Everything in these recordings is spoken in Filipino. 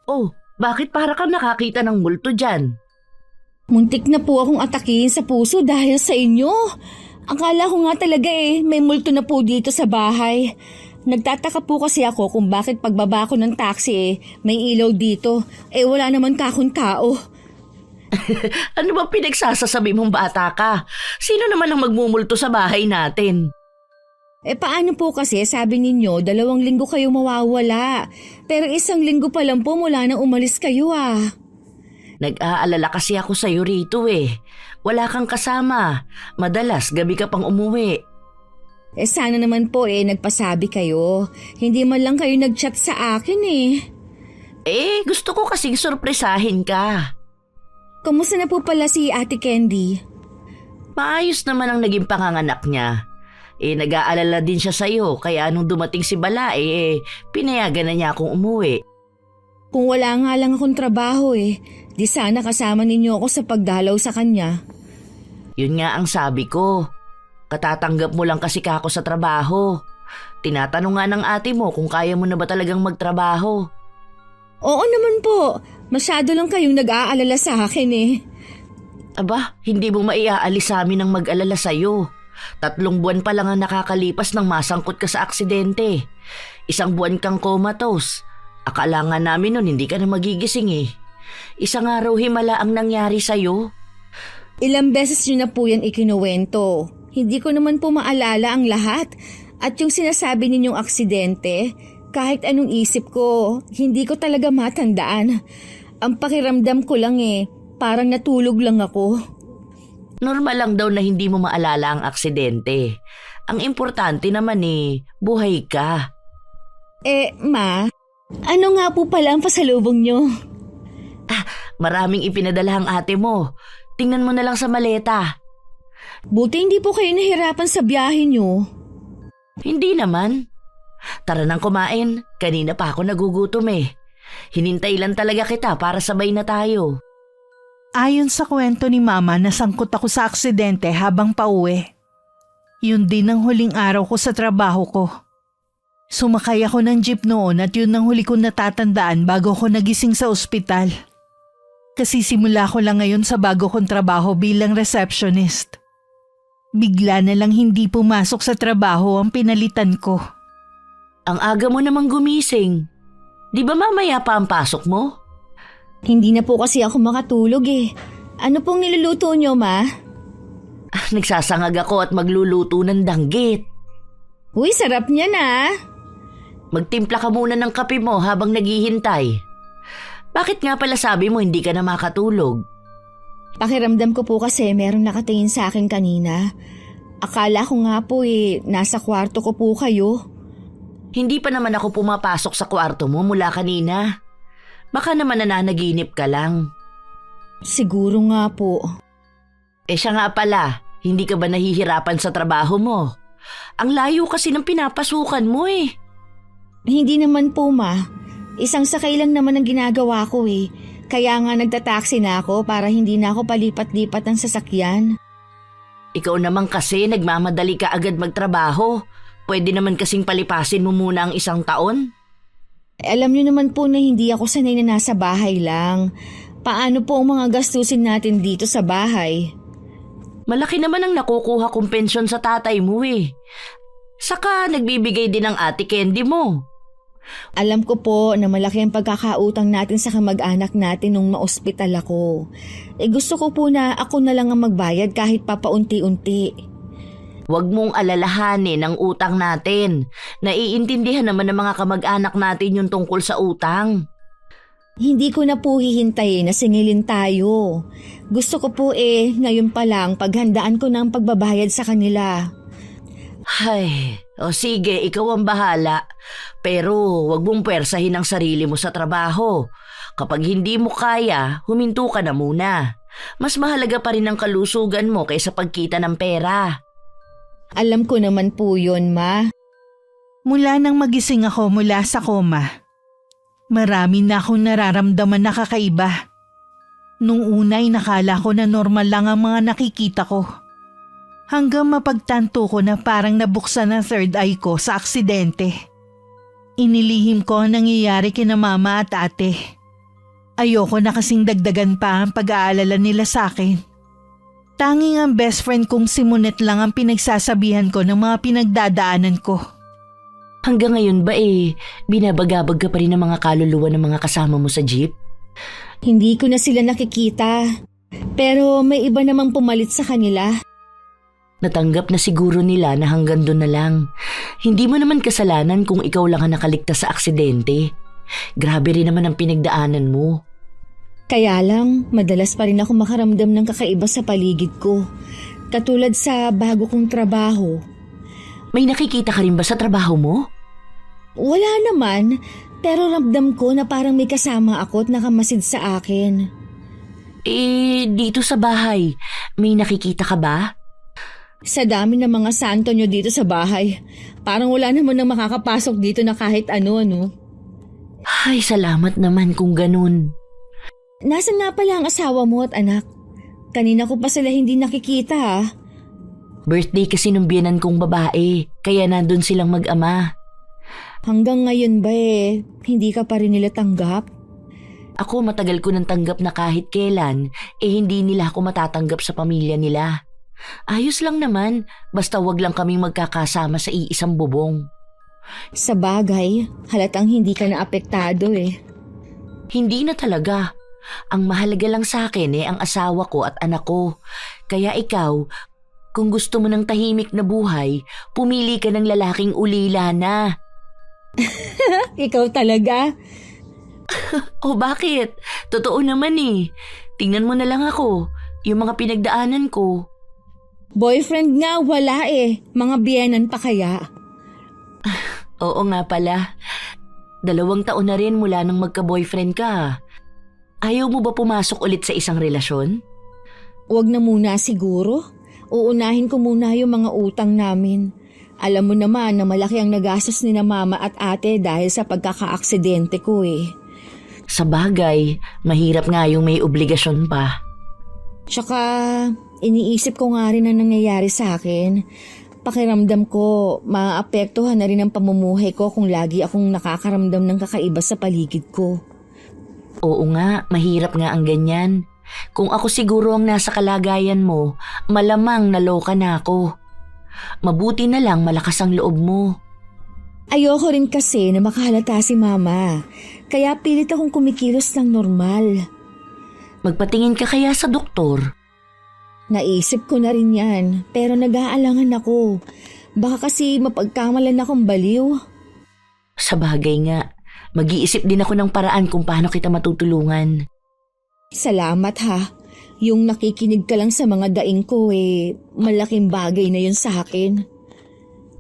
Oh, bakit para kang nakakita ng multo dyan? Muntik na po akong atakihin sa puso dahil sa inyo. Akala ko nga talaga may multo na po dito sa bahay. Nagtataka po kasi ako kung bakit pagbaba ko ng taxi may ilaw dito. Wala naman kakong tao. Ano ba pinagsasasabi mong bata ka? Sino naman ang magmumulto sa bahay natin? Paano po kasi sabi ninyo 2 linggo kayo mawawala. Pero 1 linggo pa lang po mula na umalis kayo Nag-aalala kasi ako sa'yo rito Wala kang kasama. Madalas gabi ka pang umuwi. Sana naman po nagpasabi kayo. Hindi man lang kayo nag-chat sa akin Gusto ko kasing sorpresahin ka. Kumusta na po pala si Ate Candy? Maayos naman ang naging panganganak niya. Nag-aalala din siya sa'yo kaya nung dumating si Bala pinayagan na niya akong umuwi. Kung wala nga lang akong trabaho di sana kasama ninyo ako sa pagdalaw sa kanya. Yun nga ang sabi ko. Katatanggap mo lang kasi kako sa trabaho. Tinatanong nga ng ate mo kung kaya mo na ba talagang magtrabaho. Oo naman po. Masyado lang kayong nag-aalala sa akin Aba, hindi mo maiaalis sa amin ang mag-alala sa'yo. 3 buwan pa lang ang nakakalipas nang masangkot ka sa aksidente. 1 buwan kang comatose. Akala nga namin nun hindi ka na magigising 1 araw himala ang nangyari sa'yo. Ilang beses nyo na po yan ikinuwento. Hindi ko naman po maalala ang lahat. At yung sinasabi ninyong aksidente, kahit anong isip ko, hindi ko talaga matandaan. Ang pakiramdam ko lang parang natulog lang ako. Normal lang daw na hindi mo maalala ang aksidente. Ang importante naman buhay ka. Ma, ano nga po pala ang pasalubong nyo? Maraming ipinadala ang ate mo. Tingnan mo na lang sa maleta. Buti hindi po kayo nahirapan sa biyahe nyo. Hindi naman. Tara nang kumain. Kanina pa ako nagugutom Hinintay lang talaga kita para sabay na tayo. Ayon sa kwento ni Mama, nasangkot ako sa aksidente habang pauwi. Yun din ang huling araw ko sa trabaho ko. Sumakay ako ng jeep noon at yun ang huli kong natatandaan bago ko nagising sa ospital. Kasi simula ko lang ngayon sa bago kong trabaho bilang receptionist. Bigla na lang hindi pumasok sa trabaho ang pinalitan ko. Ang aga mo namang gumising. Di ba mamaya pa ang pasok mo? Hindi na po kasi ako makatulog Ano pong niluluto nyo, Ma? Nagsasangag ako at magluluto ng danggit. Uy, sarap niya na. Magtimpla ka muna ng kape mo habang naghihintay. Bakit nga pala sabi mo hindi ka na makatulog? Pakiramdam ko po kasi merong nakatingin sa akin kanina. Akala ko nga po nasa kwarto ko po kayo. Hindi pa naman ako pumapasok sa kwarto mo mula kanina. Baka naman nananaginip ka lang. Siguro nga po. Siya nga pala, hindi ka ba nahihirapan sa trabaho mo? Ang layo kasi ng pinapasukan mo Hindi naman po, Ma. Isang sakay lang naman ang ginagawa ko Kaya nga nagtataksi na ako para hindi na ako palipat-lipat ng sasakyan. Ikaw naman kasi nagmamadali ka agad magtrabaho. Pwede naman kasing palipasin mo muna ang 1 taon. Alam niyo naman po na hindi ako sanay na nasa bahay lang. Paano po ang mga gastusin natin dito sa bahay? Malaki naman ang nakukuha kong pensyon sa tatay mo Saka nagbibigay din ang ate Candy mo. Alam ko po na malaki ang pagkakautang natin sa kamag-anak natin nung maospital ako. Gusto ko po na ako na lang ang magbayad kahit papaunti-unti. Huwag mong alalahanin ang utang natin. Naiintindihan naman ng mga kamag-anak natin yung tungkol sa utang. Hindi ko na po hihintayin na singilin tayo. Gusto ko po ngayon pa lang paghandaan ko na ang pagbabayad sa kanila. Sige, ikaw ang bahala. Pero huwag mong pwersahin ang sarili mo sa trabaho. Kapag hindi mo kaya, huminto ka na muna. Mas mahalaga pa rin ang kalusugan mo kaysa pagkita ng pera. Alam ko naman po yun, Ma. Mula nang magising ako mula sa koma, marami na akong nararamdaman na kakaiba. Nung una'y nakala ko na normal lang ang mga nakikita ko. Hanggang mapagtanto ko na parang nabuksan ang third eye ko sa aksidente. Inilihim ko ang nangyayari kina Mama at Ate. Ayoko na kasing dagdagan pa ang pag-aalala nila sa akin. Tanging ang best friend kong si Monet lang ang pinagsasabihan ko ng mga pinagdadaanan ko. Hanggang ngayon ba binabagabag ka pa rin ng mga kaluluwa ng mga kasama mo sa jeep? Hindi ko na sila nakikita. Pero may iba namang pumalit sa kanila. Natanggap na siguro nila na hanggang doon na lang. Hindi mo naman kasalanan kung ikaw lang ang nakaligtas sa aksidente. Grabe rin naman ang pinagdaanan mo. Kaya lang, madalas pa rin ako makaramdam ng kakaiba sa paligid ko. Katulad sa bago kong trabaho. May nakikita ka rin ba sa trabaho mo? Wala naman, pero ramdam ko na parang may kasama ako at nakamasid sa akin. Dito sa bahay, may nakikita ka ba? Sa dami ng mga santo nyo dito sa bahay, parang wala naman nang makakapasok dito na kahit ano. Ay, salamat naman kung ganun. Nasaan nga pala ang asawa mo at anak? Kanina ko pa sila hindi nakikita ha. Birthday kasi nung biyenan kong babae, kaya nandun silang mag-ama. Hanggang ngayon ba hindi ka pa rin nila tanggap? Ako matagal ko nang tanggap na kahit kailan, hindi nila ako matatanggap sa pamilya nila. Ayos lang naman, basta wag lang kaming magkakasama sa iisang bubong. Sa bagay, halatang hindi ka na apektado Hindi na talaga. Ang mahalaga lang sa akin ang asawa ko at anak ko. Kaya ikaw, kung gusto mo ng tahimik na buhay, pumili ka ng lalaking ulila na. Ikaw talaga? O bakit? Totoo naman Tingnan mo na lang ako, yung mga pinagdaanan ko. Boyfriend nga wala mga biyenan pa kaya? Oo nga pala. 2 taon na rin mula nang magka-boyfriend ka. Ayaw mo ba pumasok ulit sa isang relasyon? Huwag na muna siguro. Uunahin ko muna yung mga utang namin. Alam mo naman na malaki ang nagastos ni na mama at ate dahil sa pagkaka-aksidente ko Sa bagay, mahirap nga yung may obligasyon pa. Tsaka, iniisip ko nga rin ang nangyayari sa akin. Pakiramdam ko, maaapektuhan na rin ang pamumuhay ko kung lagi akong nakakaramdam ng kakaiba sa paligid ko. Oo nga, mahirap nga ang ganyan. Kung ako siguro ang nasa kalagayan mo, malamang naloka na ako. Mabuti na lang malakas ang loob mo. Ayoko rin kasi na makahalata si mama, kaya pilit akong kumikilos ng normal. Magpatingin ka kaya sa doktor? Naisip ko na rin yan, pero nag-aalangan ako. Baka kasi mapagkamalan akong baliw. Sa bagay nga, mag-iisip din ako ng paraan kung paano kita matutulungan. Salamat ha. Yung nakikinig ka lang sa mga daing ko malaking bagay na yun sa akin.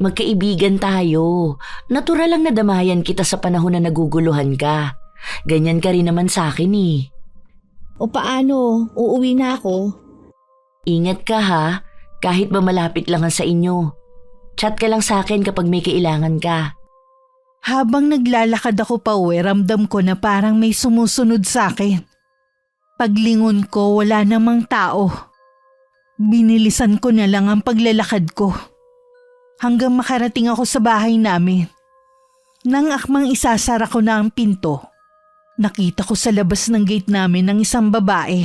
Magkaibigan tayo. Natural lang na damayan kita sa panahon na naguguluhan ka. Ganyan ka rin naman sa akin O paano? Uuwi na ako. Ingat ka ha, kahit ba malapit lang sa inyo. Chat ka lang sa akin kapag may kailangan ka. Habang naglalakad ako pa uwi, ramdam ko na parang may sumusunod sa akin. Paglingon ko, wala namang tao. Binilisan ko na lang ang paglalakad ko. Hanggang makarating ako sa bahay namin. Nang akmang isasara ko na ang pinto, nakita ko sa labas ng gate namin ng isang babae.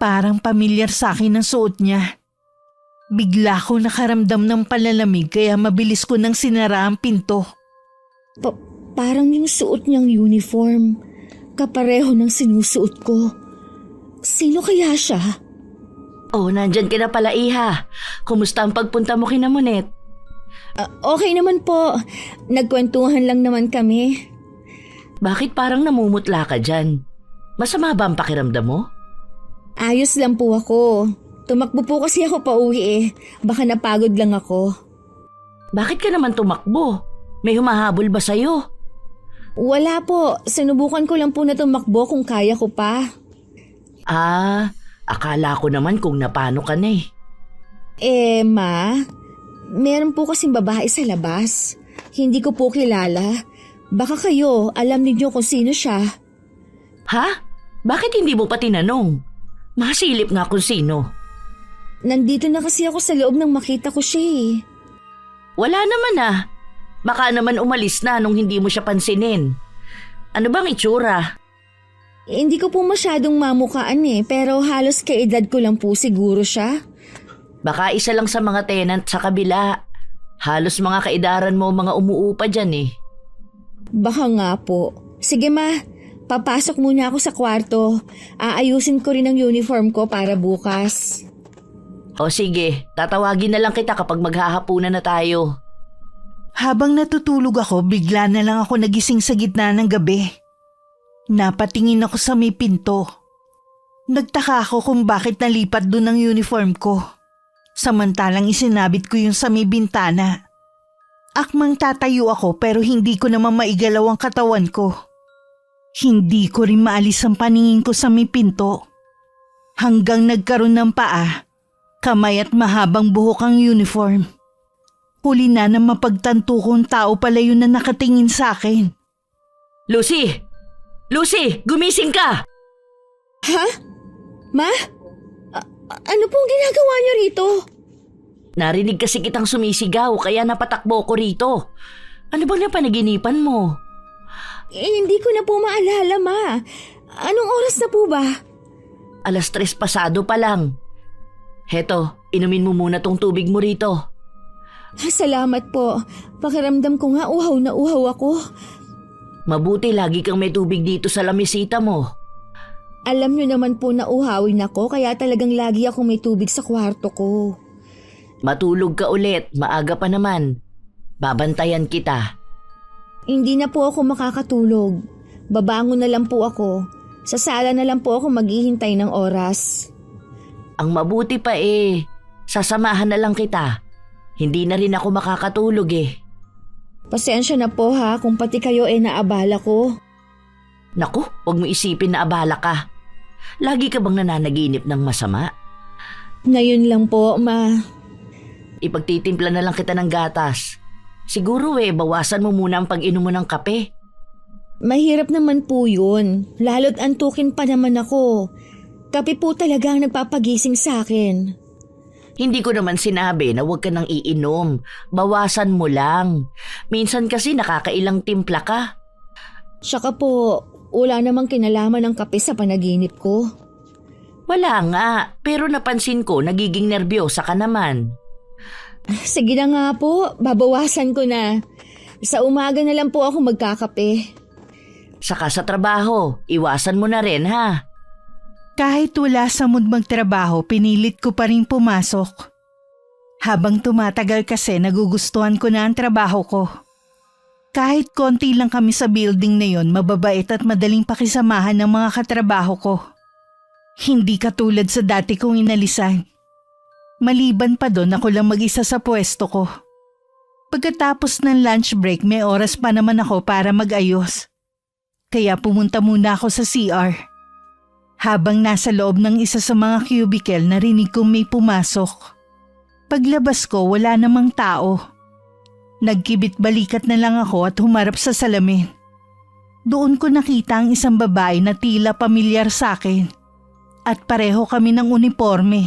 Parang pamilyar sa akin ang suot niya. Bigla ko nakaramdam ng palalamig kaya mabilis ko nang sinara ang pinto. Parang yung suot niyang uniform. Kapareho ng sinusuot ko. Sino kaya siya? Oh, nandyan ka na pala Iha. Kumusta ang pagpunta mo kina Monet? Okay naman po. Nagkwentuhan lang naman kami. Bakit parang namumutla ka dyan? Masama ba ang pakiramdam mo? Ayos lang po ako. Tumakbo po kasi ako pa uwi Baka napagod lang ako. Bakit ka naman tumakbo? May humahabol ba sa'yo? Wala po. Sinubukan ko lang po na tumakbo kung kaya ko pa. Akala ko naman kung napano ka na Ma, meron po kasing babae sa labas. Hindi ko po kilala. Baka kayo, alam niyo kung sino siya. Ha? Bakit hindi mo pa tinanong? Masilip nga kung sino. Nandito na kasi ako sa loob nang makita ko siya Wala naman Baka naman umalis na nung hindi mo siya pansinin. Ano bang itsura? Hindi ko po masyadong mamukaan pero halos kaedad ko lang po siguro siya. Baka isa lang sa mga tenant sa kabila. Halos mga kaidaran mo mga umuupa dyan eh. Baka nga po. Sige ma, papasok muna ako sa kwarto. Aayusin ko rin ang uniform ko para bukas. O sige, tatawagin na lang kita kapag maghahapunan na tayo. Habang natutulog ako, bigla na lang ako nagising sa gitna ng gabi. Napatingin ako sa may pinto. Nagtaka ako kung bakit nalipat doon ang uniform ko. Samantalang isinabit ko yung sa may bintana. Akmang tatayo ako pero hindi ko naman maigalaw ang katawan ko. Hindi ko rin maalis ang paningin ko sa may pinto. Hanggang nagkaroon ng paa, kamay at mahabang buhok ang uniform. Huli na mapagtanto kong tao pala yun na nakatingin sa akin. Lucy! Lucy! Gumising ka! Ha? Ma? Ano pong ginagawa niyo rito? Narinig kasi kitang sumisigaw kaya napatakbo ko rito. Ano bang napanaginipan mo? Hindi ko na po maalala, ma. Anong oras na po ba? 3:00 pasado pa lang. Heto, inumin mo muna tong tubig mo rito. Salamat po. Pakiramdam ko nga uhaw na uhaw ako. Mabuti lagi kang may tubig dito sa lamisita mo. Alam niyo naman po na uhawin ako kaya talagang lagi akong may tubig sa kwarto ko. Matulog ka ulit, maaga pa naman. Babantayan kita. Hindi na po ako makakatulog. Babangon na lang po ako. Sa sala na lang po ako maghihintay ng oras. Ang mabuti pa sasamahan na lang kita. Hindi na rin ako makakatulog Pasensya na po ha kung pati kayo naabala ko. Naku, huwag mo isipin na abala ka. Lagi ka bang nananaginip ng masama? Ngayon lang po, ma. Ipagtitimpla na lang kita ng gatas. Siguro bawasan mo muna ang pag-inom mo ng kape. Mahirap naman po yun. Lalo't antukin pa naman ako. Kape po talaga ang nagpapagising sa akin. Hindi ko naman sinabi na huwag ka nang iinom. Bawasan mo lang. Minsan kasi nakakailang timpla ka. Tsaka po, wala namang kinalaman ng kape sa panaginip ko. Wala nga, pero napansin ko nagiging nervyosa ka naman. Sige na nga po, babawasan ko na. Sa umaga na lang po ako magkakape. Saka sa trabaho, iwasan mo na rin ha. Kahit wala sa mood magtrabaho, pinilit ko pa rin pumasok. Habang tumatagal kasi nagugustuhan ko na ang trabaho ko. Kahit konti lang kami sa building na yon, mababait at madaling pakisamahan ng mga katrabaho ko. Hindi katulad sa dati kong inalisan. Maliban pa doon ako lang mag-isa sa pwesto ko. Pagkatapos ng lunch break may oras pa naman ako para mag-ayos. Kaya pumunta muna ako sa CR. Habang nasa loob ng isa sa mga cubicle narinig kong may pumasok. Paglabas ko wala namang tao. Nagkibit-balikat na lang ako at humarap sa salamin. Doon ko nakita ang isang babae na tila pamilyar sa akin. At pareho kami ng uniforme.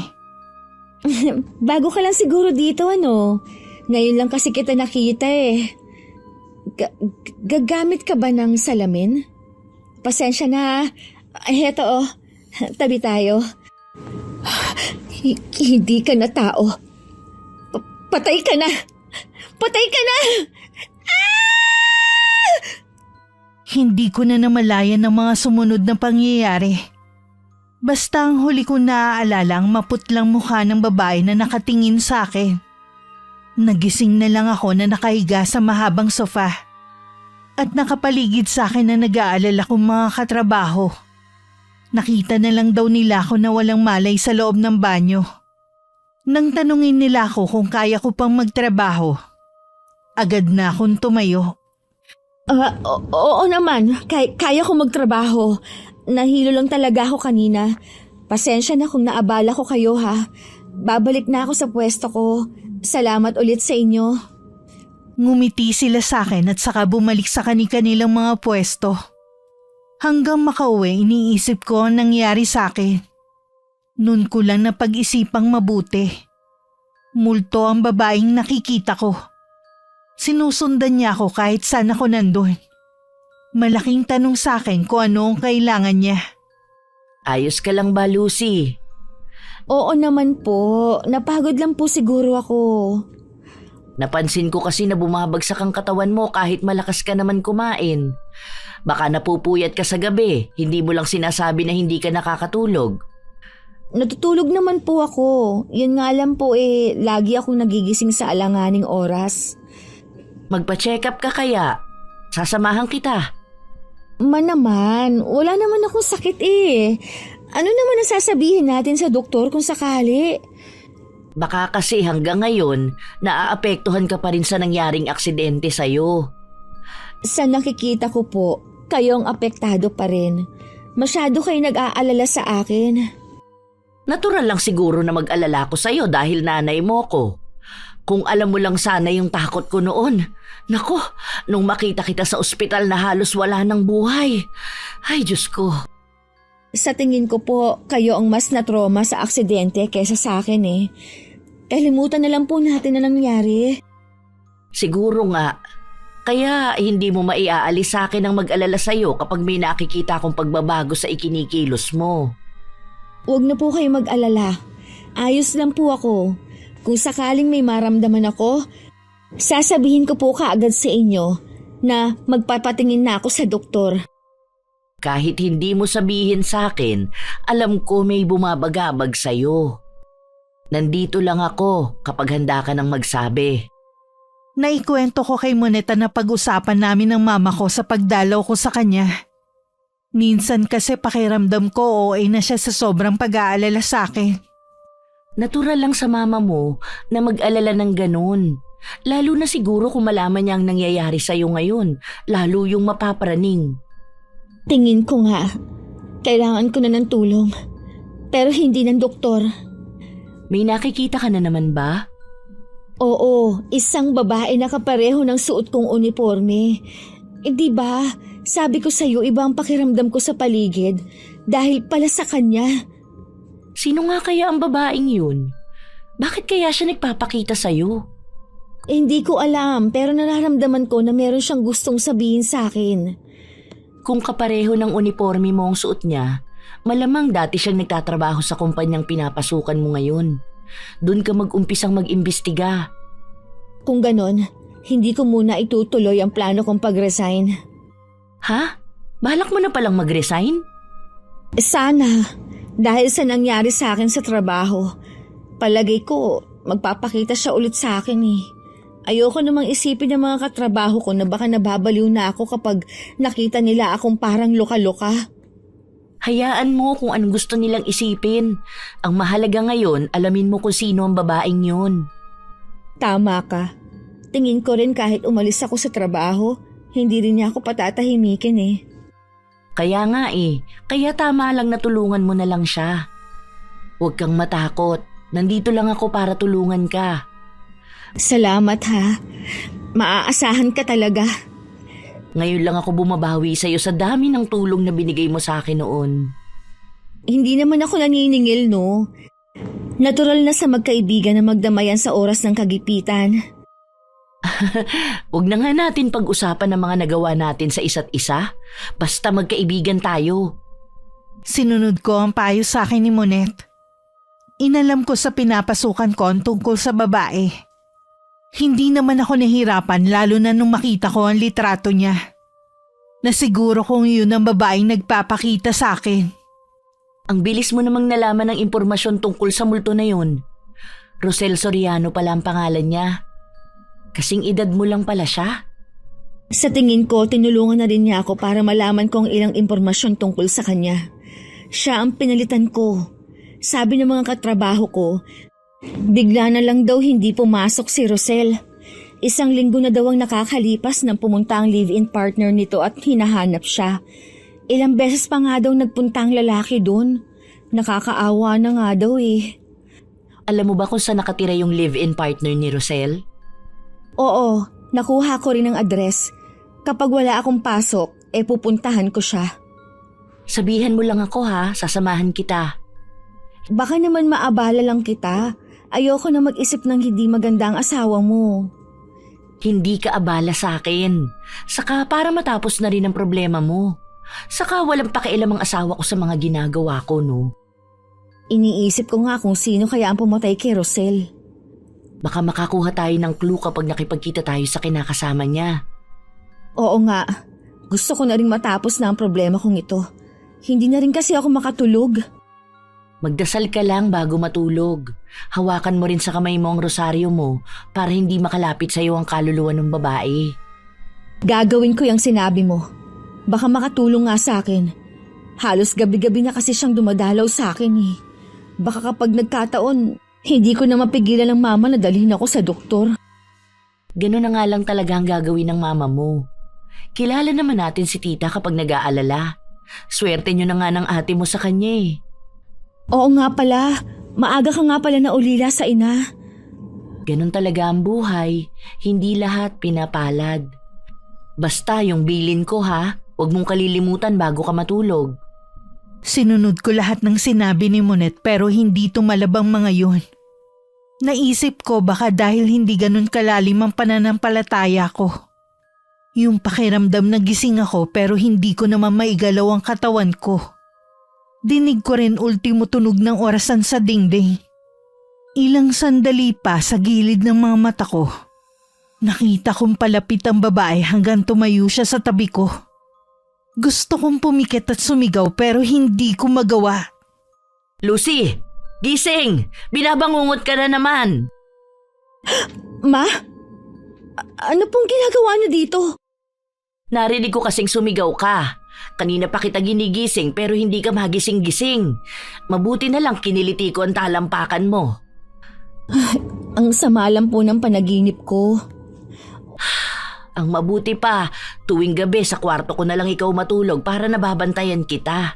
Bago ka lang siguro dito Ngayon lang kasi kita nakita Gagamit ka ba ng salamin? Pasensya na. Heto tabi tayo. Hindi ka na tao. Patay ka na! Patay ka na! Ah! Hindi ko na namalayan ang mga sumunod na pangyayari. Basta ang huli ko naaalala ang maputlang mukha ng babae na nakatingin sa akin. Nagising na lang ako na nakahiga sa mahabang sofa. At nakapaligid sa akin na nag-aalala kong mga katrabaho. Nakita na lang daw nila ako na walang malay sa loob ng banyo. Nang tanungin nila ako kung kaya ko pang magtrabaho, agad na akong tumayo. Oo naman, kaya ko magtrabaho. Nahilo lang talaga ako kanina. Pasensya na kung naabala ko kayo ha. Babalik na ako sa pwesto ko. Salamat ulit sa inyo. Ngumiti sila sa akin at saka bumalik sa kani-kanilang mga pwesto. Hanggang makauwi, iniisip ko ang nangyari sa akin. Noon ko lang napag-isipang mabuti. Multo ang babaeng nakikita ko. Sinusundan niya ako kahit saan ako nandun. Malaking tanong sa akin kung ano ang kailangan niya. Ayos ka lang ba, Lucy? Oo naman po, napagod lang po siguro ako. Napansin ko kasi na bumabagsak ang katawan mo kahit malakas ka naman kumain. Baka napupuyat ka sa gabi, hindi mo lang sinasabi na hindi ka nakakatulog. Natutulog naman po ako. Yun nga lang po lagi akong nagigising sa alanganing oras. Magpa-check up ka kaya? Sasamahan kita. Naman, wala naman akong sakit eh. Ano naman ang sasabihin natin sa doktor kung sakali? Baka kasi hanggang ngayon, naaapektuhan ka pa rin sa nangyaring aksidente sa'yo. Sa nakikita ko po, kayo ang apektado pa rin. Masyado kayo nag-aalala sa akin. Natural lang siguro na mag-alala ko sa'yo dahil nanay mo ko. Kung alam mo lang sana yung takot ko noon. Nako, nung makita kita sa ospital na halos wala ng buhay. Ay, Diyos ko. Sa tingin ko po, kayo ang mas na-trauma sa aksidente kaysa sa akin eh. Kalimutan na lang po natin na nangyari. Siguro nga. Kaya hindi mo maiaalis sa akin ang mag-alala sa'yo kapag may nakikita akong pagbabago sa ikinikilos mo. Huwag na po kayo mag-alala. Ayos lang po ako. Kung sakaling may maramdaman ako, sasabihin ko po kaagad sa inyo na magpapatingin na ako sa doktor. Kahit hindi mo sabihin sa akin, alam ko may bumabagabag sa'yo. Nandito lang ako kapag handa ka nang magsabi. Naikwento ko kay Moneta na pag-usapan namin ng mama ko sa pagdalaw ko sa kanya. Minsan kasi pakiramdam ko OA na siya sa sobrang pag-aalala sa akin. Natural lang sa mama mo na mag-alala ng ganun. Lalo na siguro kung malaman niya ang nangyayari sa'yo ngayon, lalo yung mapaparaning. Tingin ko nga, kailangan ko na ng tulong. Pero hindi ng doktor. May nakikita ka na naman ba? Oo, isang babae na kapareho ng suot kong uniforme. Di ba? Sabi ko sa'yo, iba ang pakiramdam ko sa paligid dahil pala sa kanya. Sino nga kaya ang babaeng yun? Bakit kaya siya nagpapakita sa'yo? Hindi ko alam pero nararamdaman ko na meron siyang gustong sabihin sa akin. Kung kapareho ng uniforme mo ang suot niya, malamang dati siyang nagtatrabaho sa kumpanyang pinapasukan mo ngayon. Doon ka mag-umpisang mag-imbestiga. Kung ganon, hindi ko muna itutuloy ang plano kong pag-resign. Ha? Balak mo na palang mag-resign? Sana, dahil sa nangyari sa akin sa trabaho. Palagay ko, magpapakita siya ulit sa akin eh. Ayoko namang isipin ng mga katrabaho ko na baka nababaliw na ako kapag nakita nila akong parang loka-loka. Hayaan mo kung anong gusto nilang isipin. Ang mahalaga ngayon, alamin mo kung sino ang babaeng yun. Tama ka. Tingin ko rin kahit umalis ako sa trabaho, hindi rin niya ako patatahimikin eh. Kaya nga kaya tama lang na tulungan mo na lang siya. Huwag kang matakot, nandito lang ako para tulungan ka. Salamat ha. Maaasahan ka talaga. Ngayon lang ako bumabawi sa'yo sa dami ng tulong na binigay mo sa akin noon. Hindi naman ako naniningil no. Natural na sa magkaibigan na magdamayan sa oras ng kagipitan. Huwag na nga natin pag-usapan ang mga nagawa natin sa isa't isa. Basta magkaibigan tayo. Sinunod ko ang payo sa akin ni Monet. Inalam ko sa pinapasukan ko ang tungkol sa babae. Hindi naman ako nahirapan lalo na nung makita ko ang litrato niya. Nasiguro kong yun ang babaeng nagpapakita sa akin. Ang bilis mo namang nalaman ng impormasyon tungkol sa multo na yun. Rosel Soriano pala ang pangalan niya. Kasing edad mo lang pala siya. Sa tingin ko, tinulungan na rin niya ako para malaman ko ang ilang impormasyon tungkol sa kanya. Siya ang pinalitan ko. Sabi ng mga katrabaho ko, bigla na lang daw hindi pumasok si Rosel. 1 linggo na daw ang nakakalipas nang pumunta ang live-in partner nito at hinahanap siya. Ilang beses pa nga daw nagpunta ang lalaki doon. Nakakaawa na nga daw eh. Alam mo ba kung saan nakatira yung live-in partner ni Rosel? Oo, nakuha ko rin ang address. Kapag wala akong pasok, pupuntahan ko siya. Sabihan mo lang ako ha, sasamahan kita. Baka naman maabala lang kita. Ayoko na mag-isip ng hindi maganda ang asawa mo. Hindi ka abala sa akin. Saka para matapos na rin ang problema mo. Saka walang pakialam ang asawa ko sa mga ginagawa ko, no? Iniisip ko nga kung sino kaya ang pumatay kay Rosel. Baka makakuha tayo ng clue kapag nakipagkita tayo sa kinakasama niya. Oo nga, gusto ko na rin matapos na ang problema kong ito. Hindi na rin kasi ako makatulog. Magdasal ka lang bago matulog. Hawakan mo rin sa kamay mo ang rosaryo mo para hindi makalapit sa iyo ang kaluluwa ng babae. Gagawin ko yung sinabi mo. Baka makatulong nga sa akin. Halos gabi-gabi na kasi siyang dumadalaw sa akin eh. Baka kapag nagkataon, hindi ko na mapigilan ng mama na dalhin ako sa doktor. Ganun na nga lang talaga ang gagawin ng mama mo. Kilala naman natin si tita kapag nag-aalala. Swerte nyo na nga ng ate mo sa kanya eh. Oo nga pala, maaga ka nga pala na ulila sa ina. Ganun talaga ang buhay, hindi lahat pinapalad. Basta yung bilin ko ha, huwag mong kalilimutan bago ka matulog. Sinunod ko lahat ng sinabi ni Monet pero hindi tumalabang mga yun. Naisip ko baka dahil hindi ganun kalalim ang pananampalataya ko. Yung pakiramdam na gising ako pero hindi ko naman maigalaw ang katawan ko. Dinig ko rin ultimo tunog ng orasan sa dingding. Ilang sandali pa sa gilid ng mga mata ko. Nakita kong palapit ang babae hanggang tumayo siya sa tabi ko. Gusto kong pumikit at sumigaw pero hindi ko magawa. Lucy! Gising! Binabangungot ka na naman! Ma? Ano pong ginagawa niyo dito? Narinig ko kasing sumigaw ka. Kanina pa kita ginigising pero hindi ka magising-gising. Mabuti na lang kiniliti ko ang talampakan mo. Ang sama lang po ng panaginip ko. Ang mabuti pa, tuwing gabi sa kwarto ko na lang ikaw matulog para nababantayan kita.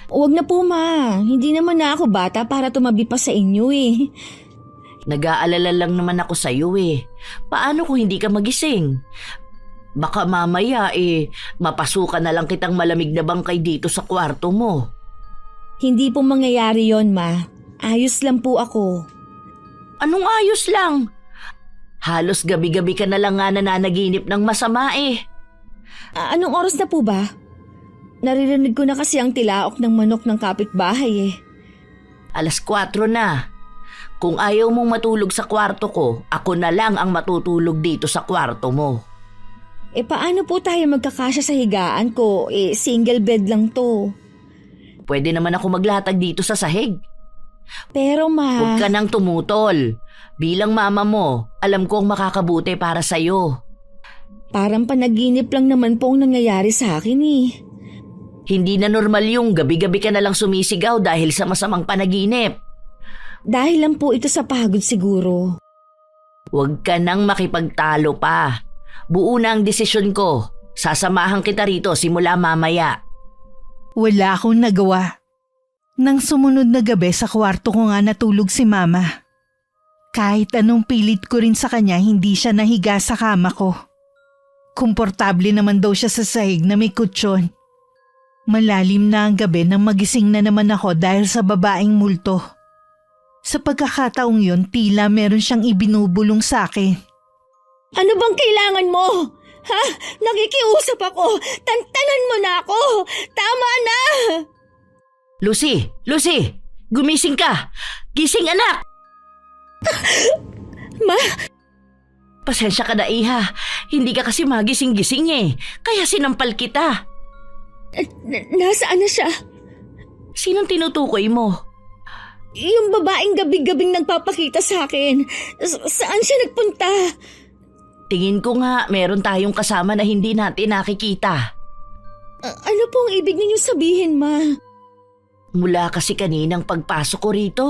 Huwag na po ma, hindi naman na ako bata para tumabi pa sa inyo eh. Nag-aalala lang naman ako sa iyo eh. Paano kung hindi ka magising? Baka mamaya mapasukan na lang kitang malamig na bangkay dito sa kwarto mo. Hindi po mangyayari yon ma. Ayos lang po ako. Anong ayos lang? Halos gabi-gabi ka na lang nga nananaginip ng masama eh. Anong oras na po ba? Naririnig ko na kasi ang tilaok ng manok ng kapitbahay eh. 4:00 na. Kung ayaw mong matulog sa kwarto ko, ako na lang ang matutulog dito sa kwarto mo. Paano po tayo magkakasya sa higaan ko? Single bed lang to. Pwede naman ako maglatag dito sa sahig. Pero ma... Huwag ka nang tumutol. Bilang mama mo, alam kong makakabuti para sa'yo. Parang panaginip lang naman po ang nangyayari sa akin eh. Hindi na normal yung gabi-gabi ka na lang sumisigaw dahil sa masamang panaginip. Dahil lang po ito sa pagod siguro. Huwag ka nang makipagtalo pa. Buo na ang desisyon ko. Sasamahan kita rito simula mamaya. Wala akong nagawa. Nang sumunod na gabi sa kwarto ko nga natulog si mama. Kahit anong pilit ko rin sa kanya, hindi siya nahiga sa kama ko. Komportable naman daw siya sa sahig na may kutsyon. Malalim na ang gabi nang magising na naman ako dahil sa babaeng multo. Sa pagkakataong yun, tila meron siyang ibinubulong sa akin. Ano bang kailangan mo? Ha? Nakikiusap ako! Tantanan mo na ako! Tama na! Lucy! Lucy! Gumising ka! Gising anak! Ma? Pasensya ka na iha. Hindi ka kasi magising-gising eh. Kaya sinampal kita. Nasaan na siya? Sinong tinutukoy mo? Yung babaeng gabi-gabing nagpapakita sa akin. Saan siya nagpunta? Tingin ko nga meron tayong kasama na hindi natin nakikita. Ano pong ibig ninyong sabihin, ma? Mula kasi kaninang pagpasok ko rito,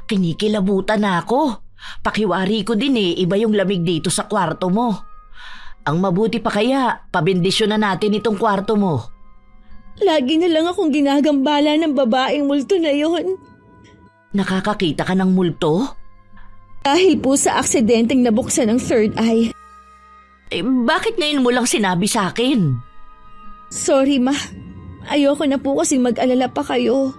kinikilabutan na ako. Pakiwari ko din iba yung lamig dito sa kwarto mo. Ang mabuti pa kaya, pabendisyon na natin itong kwarto mo. Lagi na lang akong ginagambala ng babaeng multo na yon. Nakakakita ka ng multo? Dahil po sa aksidenteng nabuksan ng third eye. Bakit ngayon mo lang sinabi sa akin? Sorry, ma. Ayoko na po kasi mag-alala pa kayo.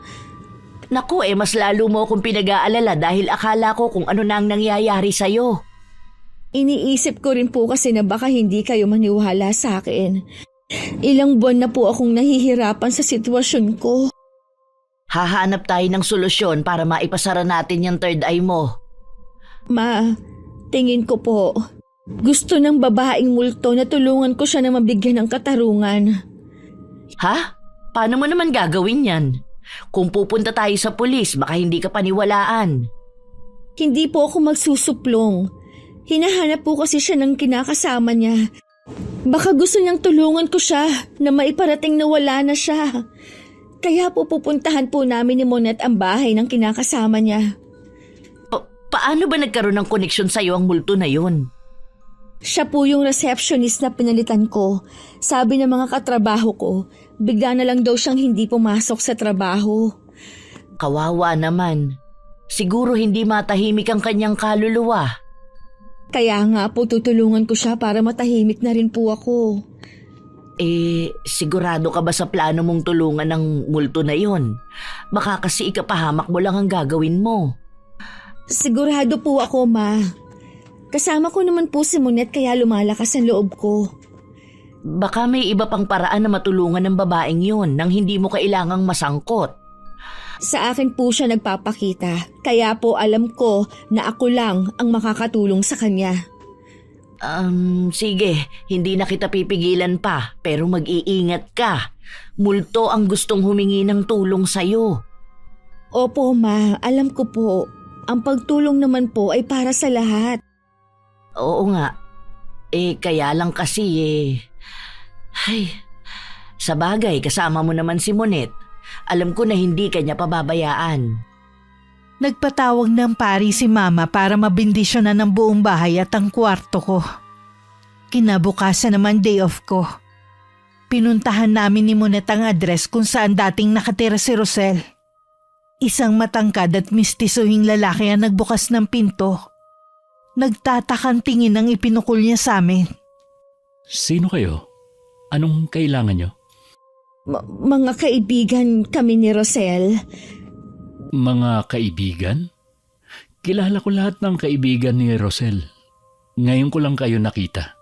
Naku, mas lalo mo akong pinag-aalala dahil akala ko kung ano na ang nangyayari sa'yo. Iniisip ko rin po kasi na baka hindi kayo maniwala sa akin. Ilang buwan na po akong nahihirapan sa sitwasyon ko. Hahanap tayo ng solusyon para maipasara natin yung third eye mo. Ma, tingin ko po, gusto ng babaeng multo na tulungan ko siya na mabigyan ng katarungan. Ha? Paano mo naman gagawin yan? Kung pupunta tayo sa pulis, baka hindi ka paniwalaan. Hindi po ako magsusuplong. Hinahanap po kasi siya ng kinakasama niya. Baka gusto niyang tulungan ko siya na maiparating na wala na siya. Kaya po pupuntahan po namin ni Monet ang bahay ng kinakasama niya. Paano ba nagkaroon ng koneksyon sa'yo ang multo na yun? Siya po yung receptionist na pinalitan ko. Sabi ng mga katrabaho ko, bigla na lang daw siyang hindi pumasok sa trabaho. Kawawa naman. Siguro hindi matahimik ang kanyang kaluluwa. Kaya nga po tutulungan ko siya para matahimik na rin po ako. Sigurado ka ba sa plano mong tulungan ng multo na yon? Baka kasi ikapahamak mo lang ang gagawin mo. Sigurado po ako, Ma. Kasama ko naman po si Monet kaya lumalakas ang loob ko. Baka may iba pang paraan na matulungan ng babaeng yun nang hindi mo kailangang masangkot. Sa akin po siya nagpapakita, kaya po alam ko na ako lang ang makakatulong sa kanya. Sige, hindi na kita pipigilan pa, pero mag-iingat ka. Multo ang gustong humingi ng tulong sa'yo. Opo, Ma, alam ko po. Ang pagtulong naman po ay para sa lahat. Oo nga. Kaya lang kasi Ay, sa bagay, kasama mo naman si Monet. Alam ko na hindi kanya pababayaan. Nagpatawag ng pari si Mama para mabindisyonan ng buong bahay at ang kwarto ko. Kinabukasan naman day off ko. Pinuntahan namin ni Monet ang address kung saan dating nakatira si Rosel. Isang matangkad at mistisuhing lalaki ang nagbukas ng pinto. Nagtatakang tingin ang ipinukol niya sa amin. Sino kayo? Anong kailangan nyo? Mga kaibigan kami ni Rosel. Mga kaibigan? Kilala ko lahat ng kaibigan ni Rosel. Ngayon ko lang kayo nakita.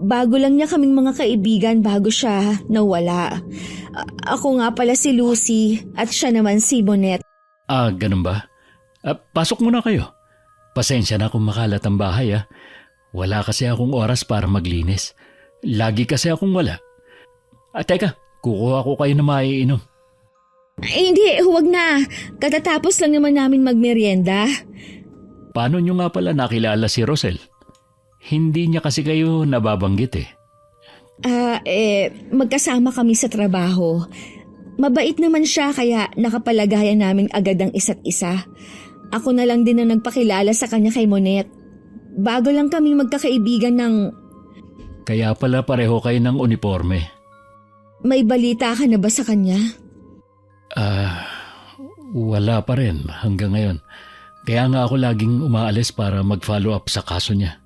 Bago lang niya kaming mga kaibigan bago siya nawala. Ako nga pala si Lucy at siya naman si Monet. Ganun ba? Pasok muna kayo. Pasensya na kung makalat ang bahay Wala kasi akong oras para maglinis. Lagi kasi akong wala. Teka, kukuha ko kayo na maiinom. Hindi, huwag na. Katatapos lang naman namin magmerienda. Paano nyo nga pala nakilala si Rosel? Hindi niya kasi kayo nababanggit Magkasama kami sa trabaho. Mabait naman siya kaya nakapalagayan namin agad ang isa't isa. Ako na lang din ang nagpakilala sa kanya kay Monet. Bago lang kaming magkakaibigan ng... Kaya pala pareho kayo ng uniforme. May balita ka na ba sa kanya? Wala pa rin hanggang ngayon. Kaya nga ako laging umaalis para mag-follow up sa kaso niya.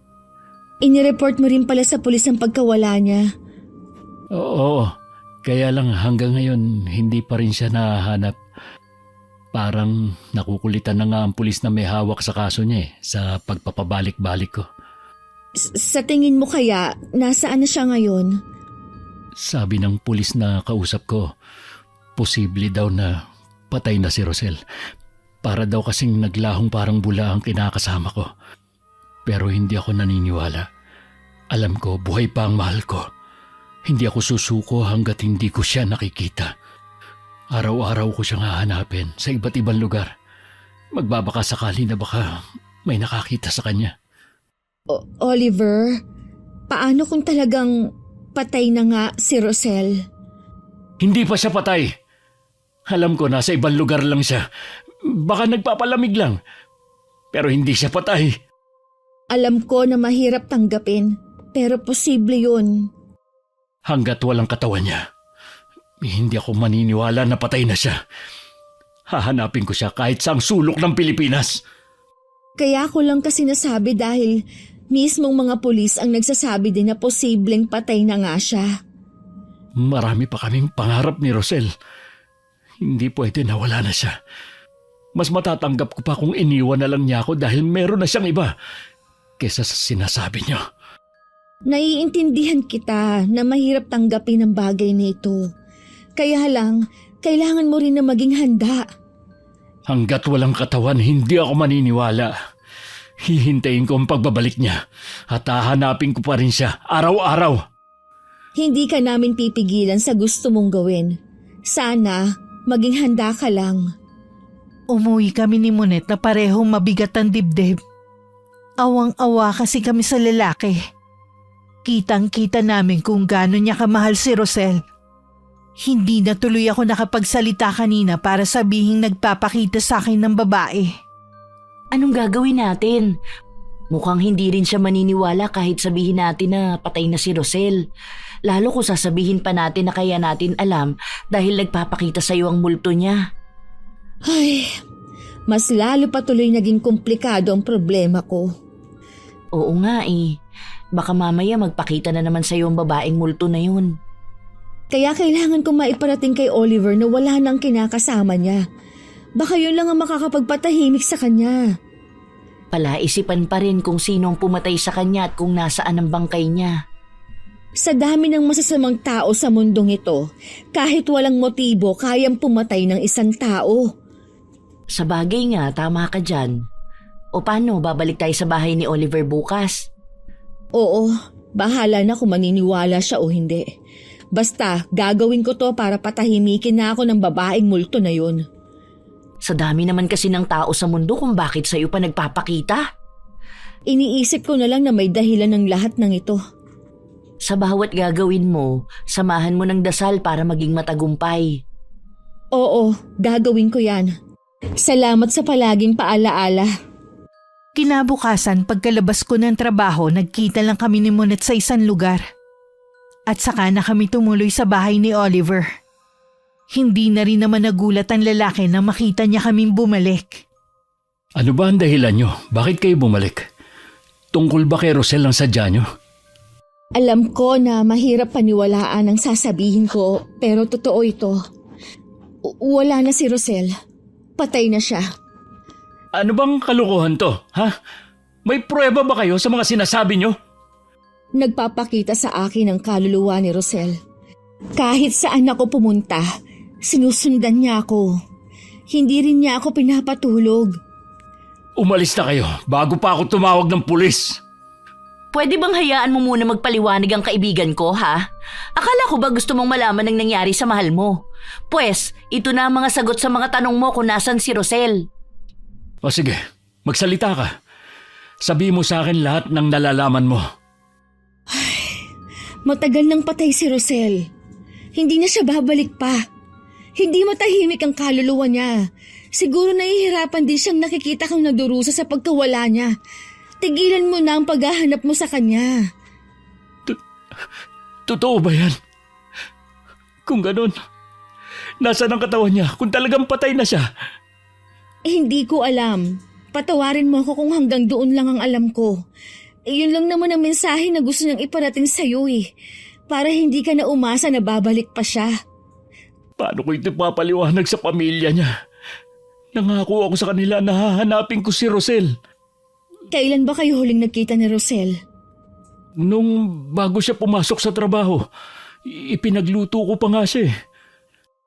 Inireport mo rin pala sa pulis ang pagkawala niya. Oo, kaya lang hanggang ngayon hindi pa rin siya nahahanap. Parang nakukulitan na nga ang pulis na may hawak sa kaso niya sa pagpapabalik-balik ko. Sa tingin mo kaya, nasaan na siya ngayon? Sabi ng pulis na kausap ko, posible daw na patay na si Rosel. Para daw kasing naglahong parang bula ang kinakasama ko. Pero hindi ako naniniwala. Alam ko, buhay pa ang mahal ko. Hindi ako susuko hanggat hindi ko siya nakikita. Araw-araw ko siyang hahanapin sa iba't ibang lugar. Magbabaka sakali na baka may nakakita sa kanya. Oliver, paano kung talagang patay na nga si Rosel? Hindi pa siya patay. Alam ko nasa ibang lugar lang siya. Baka nagpapalamig lang. Pero hindi siya patay. Alam ko na mahirap tanggapin, pero posible yun. Hanggat walang katawan niya, hindi ako maniniwala na patay na siya. Hahanapin ko siya kahit saang sulok ng Pilipinas. Kaya ko lang kasi nasabi dahil mismong mga pulis ang nagsasabi din na posibleng patay na nga siya. Marami pa kaming pangarap ni Rosel. Hindi pwede na wala na siya. Mas matatanggap ko pa kung iniwan na lang niya ako dahil meron na siyang iba. kesa sa sinasabi niyo. Naiintindihan kita na mahirap tanggapin ang bagay na ito. Kaya lang, kailangan mo rin na maging handa. Hanggat walang katawan, hindi ako maniniwala. Hihintayin ko ang pagbabalik niya at hahanapin ko pa rin siya araw-araw. Hindi ka namin pipigilan sa gusto mong gawin. Sana, maging handa ka lang. Umuwi kami ni Monet na parehong mabigat ang dibdib. Awang-awa kasi kami sa lalaki. Kitang-kita namin kung gaano niya kamahal si Rosel. Hindi na tuloy ako nakapagsalita kanina para sabihing nagpapakita sa akin ng babae. Anong gagawin natin? Mukhang hindi rin siya maniniwala kahit sabihin natin na patay na si Rosel. Lalo kung sasabihin pa natin na kaya natin alam dahil nagpapakita sa iyo ang multo niya. Ay, mas lalo pa tuloy naging komplikado ang problema ko. Oo nga eh. Baka mamaya magpakita na naman sa iyo ang babaeng multo na yun. Kaya kailangan kong maiparating kay Oliver na wala nang kinakasama niya. Baka yun lang ang makakapagpatahimik sa kanya. Palaisipan pa rin kung sino ang pumatay sa kanya at kung nasaan ang bangkay niya. Sa dami ng masasamang tao sa mundong ito, kahit walang motibo, kayang pumatay ng isang tao. Sa bagay nga, tama ka dyan. O paano, babalik tayo sa bahay ni Oliver bukas? Oo, bahala na kung maniniwala siya o hindi. Basta, gagawin ko to para patahimikin na ako ng babaeng multo na yun. Sa dami naman kasi ng tao sa mundo kung bakit sa'yo pa nagpapakita. Iniisip ko na lang na may dahilan ng lahat ng ito. Sa bawat gagawin mo, samahan mo ng dasal para maging matagumpay. Oo, gagawin ko yan. Salamat sa palaging paalaala. Kinabukasan pagkalabas ko ng trabaho, nagkita lang kami ni Monet sa isang lugar. At saka na kami tumuloy sa bahay ni Oliver. Hindi na rin naman nagulat ang lalaki na makita niya kaming bumalik. Ano ba ang dahilan niyo? Bakit kayo bumalik? Tungkol ba kay Rosel ang sadya niyo? Alam ko na mahirap paniwalaan ang sasabihin ko, pero totoo ito. Wala na si Rosel. Patay na siya. Ano bang kalukuhan to, ha? May pruweba ba kayo sa mga sinasabi niyo? Nagpapakita sa akin ang kaluluwa ni Rosel. Kahit saan ako pumunta, sinusundan niya ako. Hindi rin niya ako pinapatulog. Umalis na kayo bago pa ako tumawag ng pulis. Pwede bang hayaan mo muna magpaliwanag ang kaibigan ko, ha? Akala ko ba gusto mong malaman ang nangyari sa mahal mo? Pwes, ito na ang mga sagot sa mga tanong mo kung nasan si Rosel. O sige, magsalita ka. Sabihin mo sa akin lahat ng nalalaman mo. Matagal nang patay si Rosel. Hindi na siya babalik pa. Hindi matahimik ang kaluluwa niya. Siguro nahihirapan din siyang nakikita kang nadurusa sa pagkawala niya. Tigilan mo na ang paghahanap mo sa kanya. Totoo ba yan? Kung ganun, nasaan ang katawan niya kung talagang patay na siya? Hindi ko alam. Patawarin mo ako kung hanggang doon lang ang alam ko. Iyon lang naman ang mensahe na gusto niyang iparating sa'yo eh. Para hindi ka na umasa na babalik pa siya. Paano ko ito papaliwanag sa pamilya niya? Nangako ako sa kanila na hahanapin ko si Rosel. Kailan ba kayo huling nagkita ni Rosel? Nung bago siya pumasok sa trabaho, ipinagluto ko pa nga siya eh.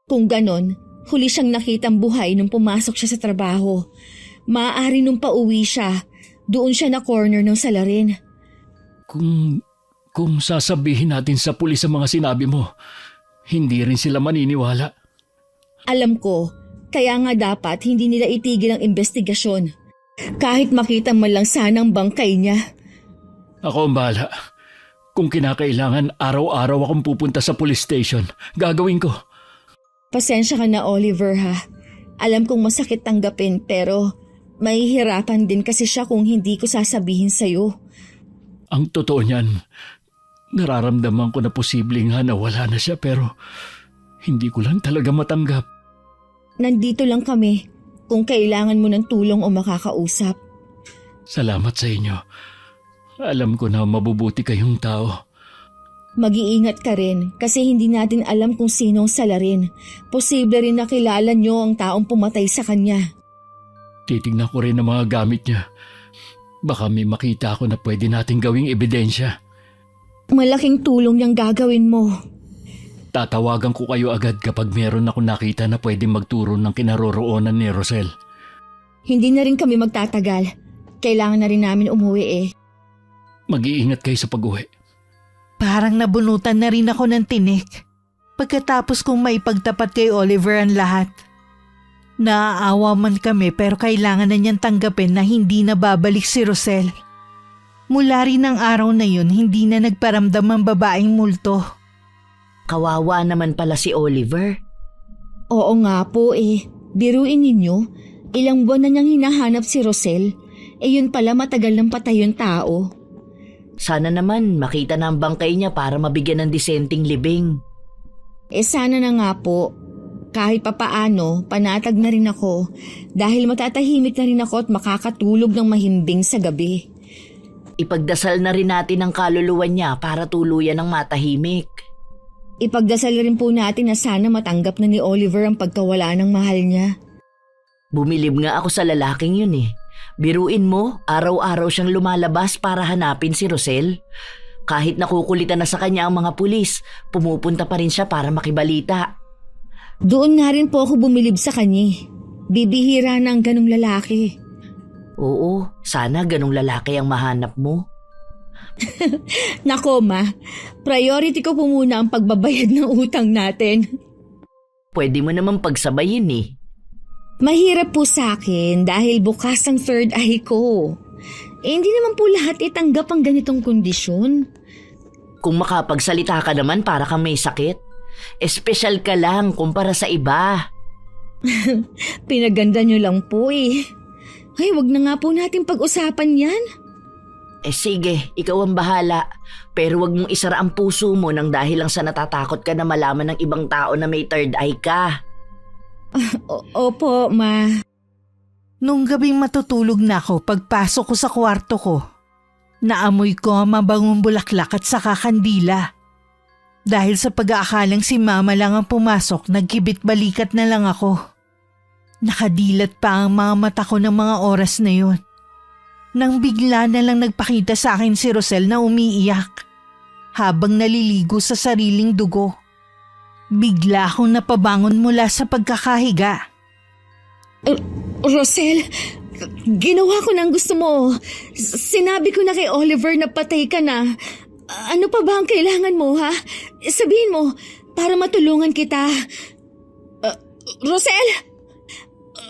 Kung ganon, huli siyang nakitang buhay nung pumasok siya sa trabaho. Maaari nung pauwi siya, doon siya na corner ng salarin. Kung sasabihin natin sa pulis ang mga sinabi mo, hindi rin sila maniniwala. Alam ko, kaya nga dapat hindi nila itigil ang investigasyon. Kahit makita man lang sanang bangkay niya. Ako ang bahala. Kung kinakailangan, araw-araw akong pupunta sa police station. Gagawin ko. Pasensya ka na, Oliver, ha? Alam kong masakit tanggapin pero mahihirapan din kasi siya kung hindi ko sasabihin sa'yo. Ang totoo niyan, nararamdaman ko na posibleng nawala na siya pero hindi ko lang talaga matanggap. Nandito lang kami kung kailangan mo ng tulong o makakausap. Salamat sa inyo. Alam ko na mabubuti kayong tao. Mag-iingat ka rin kasi hindi natin alam kung sino ang salarin. Posible rin nakilala niyo ang taong pumatay sa kanya. Titignan ko rin ang mga gamit niya. Baka may makita ako na pwede nating gawing ebidensya. Malaking tulong yung gagawin mo. Tatawagan ko kayo agad kapag meron ako nakita na pwede magturo ng kinaroroonan ni Rosel. Hindi na rin kami magtatagal. Kailangan na rin namin umuwi eh. Mag-iingat kayo sa pag-uwi. Parang nabunutan na rin ako ng tinik. Pagkatapos kong maipagtapat kay Oliver ang lahat. Naaawa man kami pero kailangan na niyang tanggapin na hindi na babalik si Rosel. Mula rin ng araw na yun, hindi na nagparamdam ang babaeng multo. Kawawa naman pala si Oliver. Oo nga po eh. Biruin ninyo, ilang buwan na niyang hinahanap si Rosel. Eh yun pala matagal ng patay yung tao. Sana naman makita na ang bangkay niya para mabigyan ng disenteng libing. Eh sana na nga po. Kahit papaano, panatag na rin ako dahil matatahimik na rin ako at makakatulog ng mahimbing sa gabi. Ipagdasal na rin natin ang kaluluwa niya para tuluyan ng matahimik. Ipagdasal rin po natin na sana matanggap na ni Oliver ang pagkawala ng mahal niya. Bumilib nga ako sa lalaking yun eh. Biruin mo, araw-araw siyang lumalabas para hanapin si Rosel. Kahit nakukulitan na sa kanya ang mga pulis, pumupunta pa rin siya para makibalita. Doon nga rin po ako bumilib sa kanya. Bibihira na ang ganong lalaki. Oo, sana ganong lalaki ang mahanap mo. Nako ma, priority ko po muna ang pagbabayad ng utang natin. Pwede mo naman pagsabayin eh. Mahirap po sa akin dahil bukas ang third eye ko. Eh, hindi naman po lahat itanggap ang ganitong kondisyon. Kung makapagsalita ka naman para kang may sakit, espesyal ka lang kumpara sa iba. Pinaganda nyo lang po eh. Ay, wag na nga po natin pag-usapan yan. Sige, ikaw ang bahala. Pero wag mong isara ang puso mo nang dahil lang sa natatakot ka na malaman ng ibang tao na may third eye ka. Opo, ma. Nung gabing matutulog na ako pagpasok ko sa kwarto ko, naamoy ko ang mabangong bulaklak at saka kandila. Dahil sa pag-aakalang si Mama lang ang pumasok, nagkibit-balikat na lang ako. Nakadilat pa ang mga mata ko ng mga oras na yun. Nang bigla na lang nagpakita sa akin si Rosel na umiiyak habang naliligo sa sariling dugo. Bigla akong napabangon mula sa pagkakahiga. Rosel, ginawa ko ng gusto mo. Sinabi ko na kay Oliver na patay ka na. Ano pa ba ang kailangan mo, ha? Sabihin mo, para matulungan kita. Rosel?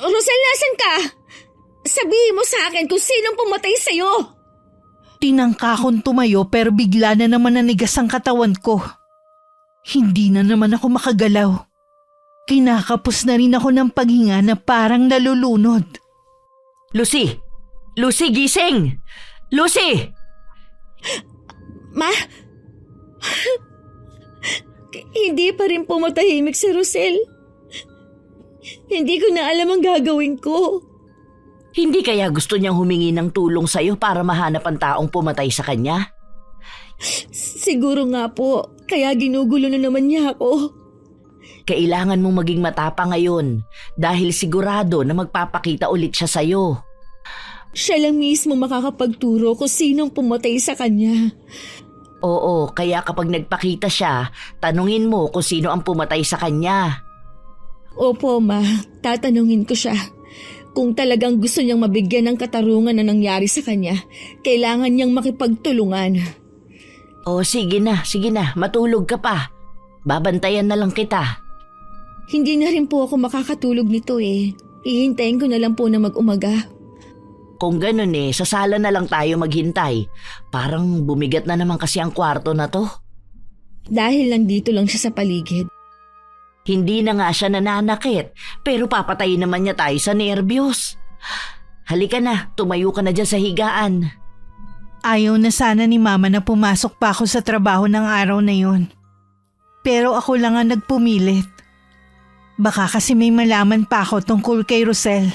Rosel, nasan ka? Sabihin mo sa akin kung sinong pumatay sa'yo. Tinangka akong tumayo pero bigla na naman nanigas ang katawan ko. Hindi na naman ako makagalaw. Kinakapos na rin ako ng paghinga na parang nalulunod. Lucy! Lucy, gising! Lucy! Ma? Hindi pa rin pumatahimik si Rosel. Hindi ko na alam ang gagawin ko. Hindi kaya gusto niyang humingi ng tulong sa'yo para mahanap ang taong pumatay sa kanya? Siguro nga po, kaya ginugulo na naman niya ako. Kailangan mong maging matapang ngayon dahil sigurado na magpapakita ulit siya sa'yo. Siya lang mismo makakapagturo kung sinong pumatay sa kanya. Oo, kaya kapag nagpakita siya, tanungin mo kung sino ang pumatay sa kanya. Opo, ma. Tatanungin ko siya. Kung talagang gusto niyang mabigyan ng katarungan na nangyari sa kanya, kailangan niyang makipagtulungan. Sige na, matulog ka pa. Babantayan na lang kita. Hindi na rin po ako makakatulog nito eh. Hihintayin ko na lang po na mag-umaga. Kung ganun sa sala na lang tayo maghintay. Parang bumigat na naman kasi ang kwarto na to. Dahil nandito lang siya sa paligid. Hindi na nga siya nananakit, pero papatayin naman niya tayo sa nerbiyos. Halika na, tumayo ka na dyan sa higaan. Ayaw na sana ni Mama na pumasok pa ako sa trabaho ng araw na yun. Pero ako lang ang nagpumilit. Baka kasi may malaman pa ako tungkol kay Rosel.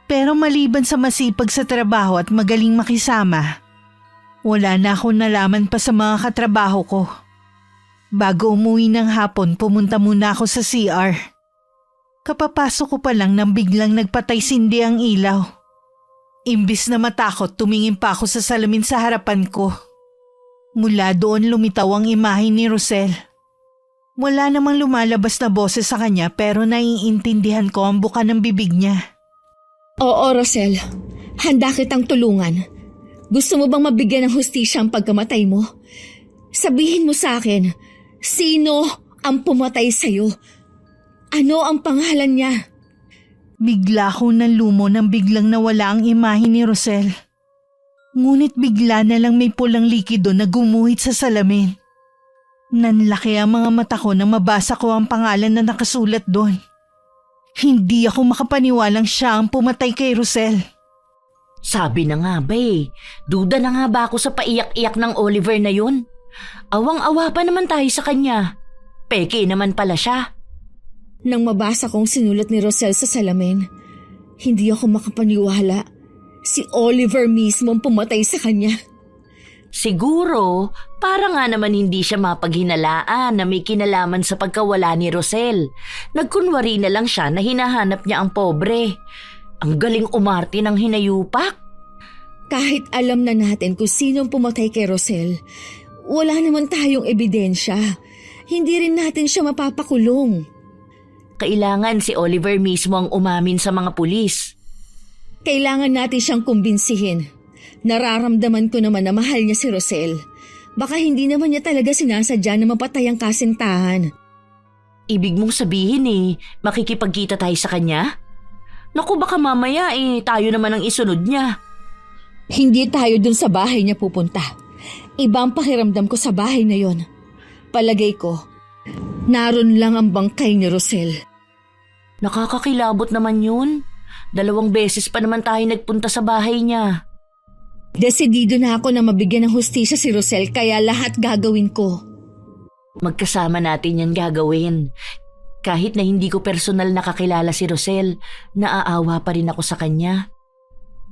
Pero maliban sa masipag sa trabaho at magaling makisama, wala na akong nalaman pa sa mga katrabaho ko. Bago umuwi ng hapon, pumunta muna ako sa CR. Kapapasok ko pa lang nang biglang nagpatay-sindi ang ilaw. Imbis na matakot, tumingin pa ako sa salamin sa harapan ko. Mula doon lumitaw ang imahe ni Rosel. Wala namang lumalabas na boses sa kanya pero naiintindihan ko ang buka ng bibig niya. Oo, Rosel. Handa kitang tulungan. Gusto mo bang mabigyan ng hustisya ang pagkamatay mo? Sabihin mo sa akin, sino ang pumatay sa'yo? Ano ang pangalan niya? Bigla ko nanlumo nang biglang nawala ang imahe ni Rosel. Ngunit bigla na lang may pulang likido na gumuhit sa salamin. Nanlaki ang mga mata ko nang mabasa ko ang pangalan na nakasulat doon. Hindi ako makapaniwalang siya ang pumatay kay Rosel. Sabi na nga ba duda na nga ba ako sa paiyak-iyak ng Oliver na yun? Awang-awa pa naman tayo sa kanya. Peke naman pala siya. Nang mabasa kong sinulat ni Rosel sa salamin, hindi ako makapaniwala. Si Oliver mismo ang pumatay sa kanya. Siguro, para nga naman hindi siya mapaghinalaan na may kinalaman sa pagkawala ni Rosel. Nagkunwari na lang siya na hinahanap niya ang pobre. Ang galing umarte ng hinayupak. Kahit alam na natin kung sino ang pumatay kay Rosel, wala naman tayong ebidensya. Hindi rin natin siya mapapakulong. Kailangan si Oliver mismo ang umamin sa mga pulis. Kailangan natin siyang kumbinsihin. Nararamdaman ko naman na mahal niya si Rosel. Baka hindi naman niya talaga sinasadya na mapatay ang kasintahan. Ibig mong sabihin makikipagkita tayo sa kanya? Naku, baka mamaya tayo naman ang isunod niya. Hindi tayo dun sa bahay niya pupunta. Iba ang pakiramdam ko sa bahay na yon. Palagay ko, naroon lang ang bangkay ni Rosel. Nakakakilabot naman yun. 2 beses pa naman tayo nagpunta sa bahay niya. Desidido na ako na mabigyan ng hustisya si Rosel kaya lahat gagawin ko. Magkasama natin yan gagawin. Kahit na hindi ko personal nakakilala si Rosel, naaawa pa rin ako sa kanya.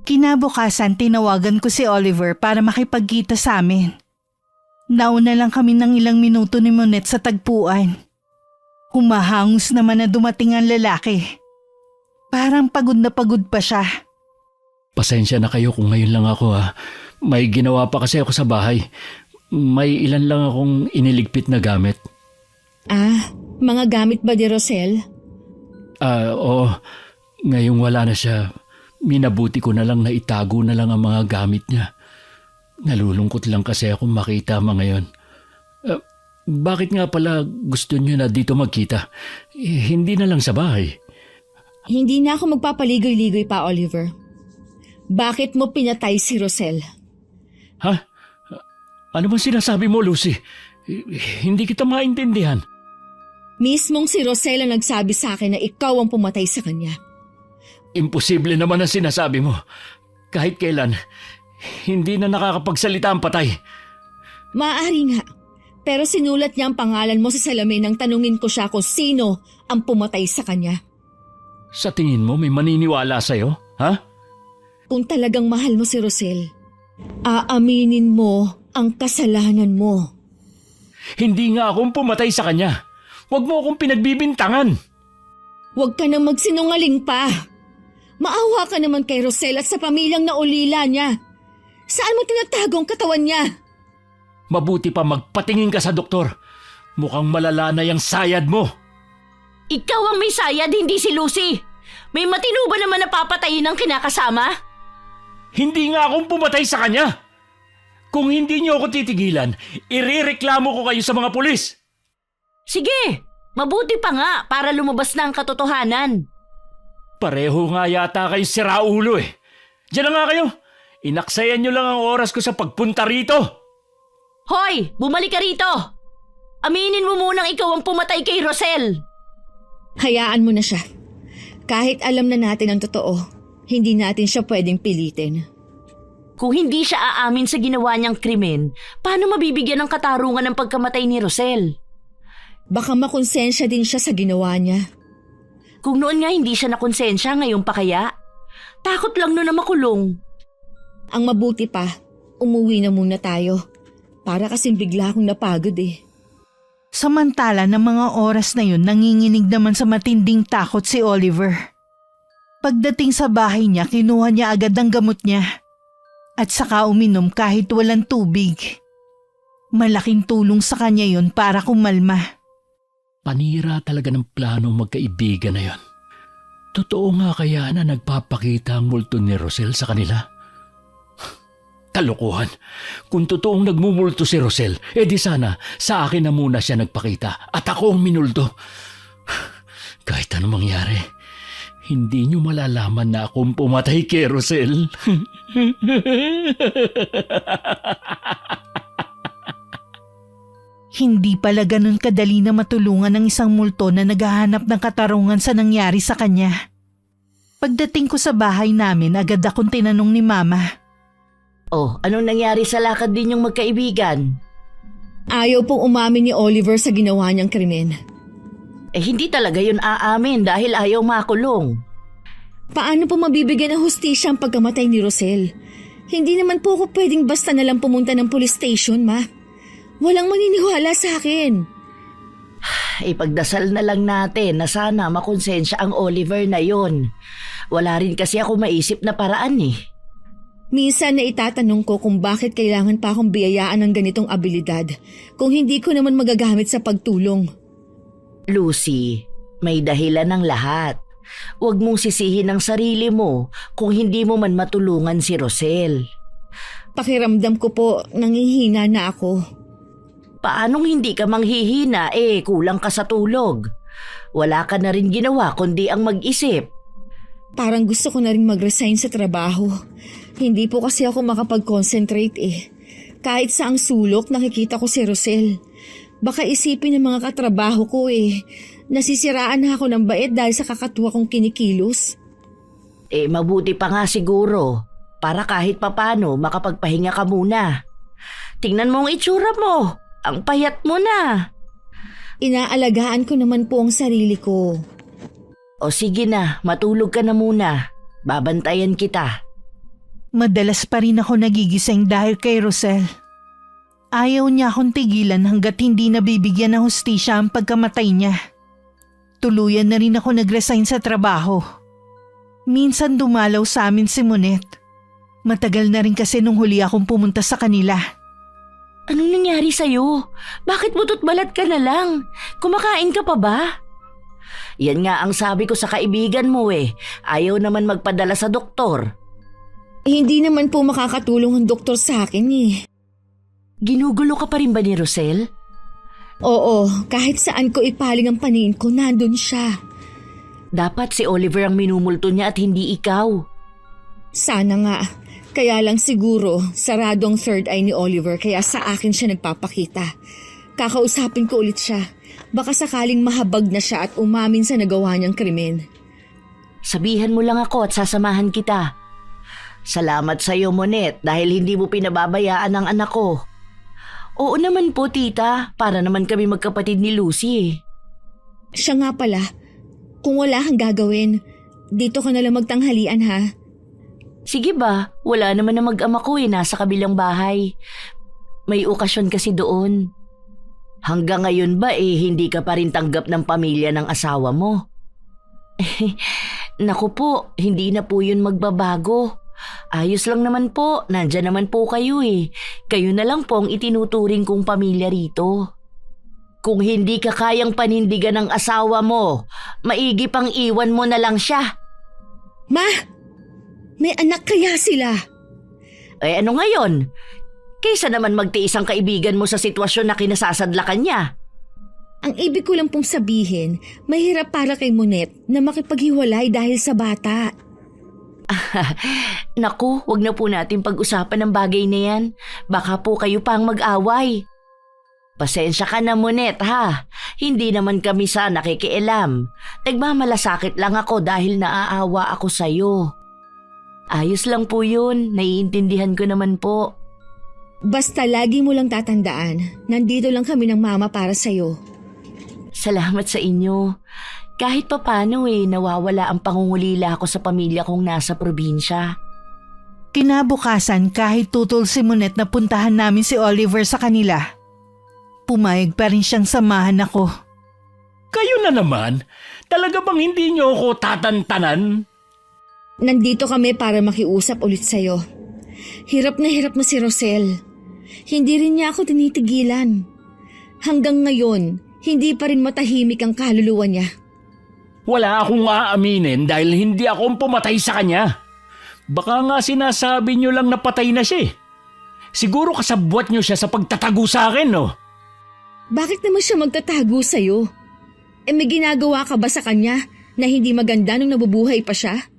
Kinabukasan tinawagan ko si Oliver para makipagkita sa amin. Nauna lang kami ng ilang minuto ni Monet sa tagpuan. Humahangos naman na dumating ang lalaki. Parang pagod na pagod pa siya. Pasensya na kayo kung ngayon lang ako ha. May ginawa pa kasi ako sa bahay. May ilan lang akong iniligpit na gamit. Mga gamit ba ni Rosel? Oo. Ngayong wala na siya, minabuti ko na lang na itago na lang ang mga gamit niya. Nalulungkot lang kasi ako makita mga ngayon. Bakit nga pala gusto niyo na dito magkita? Hindi na lang sa bahay. Hindi na ako magpapaligoy-ligoy pa, Oliver. Bakit mo pinatay si Rosel? Ha? Ano bang sinasabi mo, Lucy? Hindi kita maintindihan. Mismong si Rosel ang nagsabi sa akin na ikaw ang pumatay sa kanya. Imposible naman ang sinasabi mo. Kahit kailan, hindi na nakakapagsalita ang patay. Maaari nga. Pero sinulat niya ang pangalan mo sa salamin nang tanungin ko siya kung sino ang pumatay sa kanya. Sa tingin mo may maniniwala sa'yo? Ha? Kung talagang mahal mo si Rosel, aaminin mo ang kasalanan mo. Hindi nga akong pumatay sa kanya. Huwag mo akong pinagbibintangan. Huwag ka nang magsinungaling pa. Maawa ka naman kay Rosel at sa pamilyang naulila niya. Saan mo tinatago ang katawan niya? Mabuti pa magpatingin ka sa doktor. Mukhang malala na yung sayad mo. Ikaw ang may sayad, hindi si Lucy. May matino ba naman na papatayin ang kinakasama? Hindi nga akong pumatay sa kanya. Kung hindi niyo ako titigilan, irereklamo ko kayo sa mga pulis. Sige, mabuti pa nga para lumabas na ang katotohanan. Pareho nga yata kayo siraulo eh. Diyan na nga kayo. Inaksayan niyo lang ang oras ko sa pagpunta rito. Hoy, bumalik ka rito! Aminin mo munang ikaw ang pumatay kay Rosel. Hayaan mo na siya. Kahit alam na natin ang totoo, hindi natin siya pwedeng pilitin. Kung hindi siya aamin sa ginawa niyang krimen, paano mabibigyan ng katarungan ng pagkamatay ni Rosel? Baka makonsensya din siya sa ginawa niya. Kung noon nga hindi siya nakonsensya, ngayon pa kaya? Takot lang noon na makulong. Ang mabuti pa, umuwi na muna tayo. Para kasing bigla akong napagod eh. Samantala ng mga oras na yun nanginginig naman sa matinding takot si Oliver. Pagdating sa bahay niya, kinuha niya agad ang gamot niya at saka uminom kahit walang tubig. Malaking tulong sa kanya yun para kumalma. Panira talaga ng plano magkaibigan na yon. Totoo nga kaya na nagpapakita ang multo ni Rosel sa kanila? Kalokohan. Kung totoong nagmumulto si Rosel, edi sana sa akin na muna siya nagpakita at ako ang minulto. Kahit anong mangyari, hindi niyo malalaman na akong pumatay kay Rosel. Hindi pala ganun kadali na matulungan ng isang multo na naghahanap ng katarungan sa nangyari sa kanya. Pagdating ko sa bahay namin, agad akong tinanong ni Mama. Oh, anong nangyari sa lakad din yung magkaibigan? Ayaw pong umamin ni Oliver sa ginawa niyang krimen. Hindi talaga yun aamin dahil ayaw makulong. Paano po mabibigyan ng hustisya ang pagkamatay ni Rosel? Hindi naman po ako pwedeng basta nalang pumunta ng police station, Ma. Walang maniniwala sa akin. Ipagdasal na lang natin na sana makonsensya ang Oliver na yon. Wala rin kasi ako maisip na paraan eh. Minsan na itatanong ko kung bakit kailangan pa akong biyayaan ng ganitong abilidad kung hindi ko naman magagamit sa pagtulong. Lucy, may dahilan ng lahat. Huwag mong sisihin ang sarili mo kung hindi mo man matulungan si Rosel. Pakiramdam ko po nangihina na ako. Paanong hindi ka manghihina kulang ka sa tulog? Wala ka na rin ginawa kundi ang mag-isip. Parang gusto ko na rin mag-resign sa trabaho. Hindi po kasi ako makapag-concentrate Kahit sa ang sulok nakikita ko si Rosel. Baka isipin ng mga katrabaho ko nasisiraan na ako ng bait dahil sa kakatuwa kong kinikilos. Mabuti pa nga siguro para kahit papano makapagpahinga ka muna. Tingnan mo ang itsura mo. Ang payat mo na. Inaalagaan ko naman po ang sarili ko. O sige na, matulog ka na muna. Babantayan kita. Madalas pa rin ako nagigising dahil kay Rosel. Ayaw niya akong tigilan hanggat hindi nabibigyan ng hustisya ang pagkamatay niya. Tuluyan na rin ako nag-resign sa trabaho. Minsan dumalaw sa amin si Monet. Matagal na rin kasi nung huli akong pumunta sa kanila. Anong nangyari sa'yo? Bakit butot balat ka na lang? Kumakain ka pa ba? Yan nga ang sabi ko sa kaibigan mo Ayaw naman magpadala sa doktor. Hindi naman po makakatulong ang doktor sa akin Ginugulo ka pa rin ba ni Rosel? Oo, kahit saan ko ipaling ang paningin ko, nandun siya. Dapat si Oliver ang minumulto niya at hindi ikaw. Sana nga. Kaya lang siguro, sarado ang third eye ni Oliver kaya sa akin siya nagpapakita. Kakausapin ko ulit siya. Baka sakaling mahabag na siya at umamin sa nagawa niyang krimen. Sabihan mo lang ako at sasamahan kita. Salamat sa iyo, Monet, dahil hindi mo pinababayaan ang anak ko. Oo naman po, tita. Para naman kami magkapatid ni Lucy Siya nga pala. Kung wala kang gagawin, dito ka nalang magtanghalian ha. Sige ba? Wala naman na mag-ama ko nasa kabilang bahay. May okasyon kasi doon. Hanggang ngayon ba hindi ka pa rin tanggap ng pamilya ng asawa mo? Naku po, hindi na po yun magbabago. Ayos lang naman po, nandyan naman po kayo Kayo na lang po ang itinuturing kong pamilya rito. Kung hindi ka kayang panindigan ng asawa mo, maigi pang iwan mo na lang siya. Ma! May anak kaya sila? Ano ngayon? Kaysa naman magtiis ang kaibigan mo sa sitwasyon na kinasasadlakan niya. Ang ibig ko lang pong sabihin, mahirap para kay Monet na makipaghiwalay dahil sa bata. Naku, wag na po natin pag-usapan ng bagay na yan. Baka po kayo pang mag-away. Pasensya ka na, Monet, ha? Hindi naman kami sa nakikialam. Nagmamalasakit lang ako dahil naaawa ako sa'yo. Ayos lang po yun. Naiintindihan ko naman po. Basta lagi mo lang tatandaan, nandito lang kami ng mama para sa'yo. Salamat sa inyo. Kahit papano nawawala ang pangungulila ko sa pamilya kong nasa probinsya. Kinabukasan kahit tutol si Monet na puntahan namin si Oliver sa kanila, pumayag pa rin siyang samahan ako. Kayo na naman? Talaga bang hindi niyo ako tatantanan? Nandito kami para makiusap ulit sa'yo. Hirap na si Rosel. Hindi rin niya ako tinitigilan. Hanggang ngayon, hindi pa rin matahimik ang kaluluwa niya. Wala akong aaminin dahil hindi ako ang pumatay sa kanya. Baka nga sinasabi niyo lang na patay na siya eh. Siguro kasabwat niyo siya sa pagtatago sa akin, no? Bakit naman siya magtatago sa'yo? May ginagawa ka ba sa kanya na hindi maganda nung nabubuhay pa siya?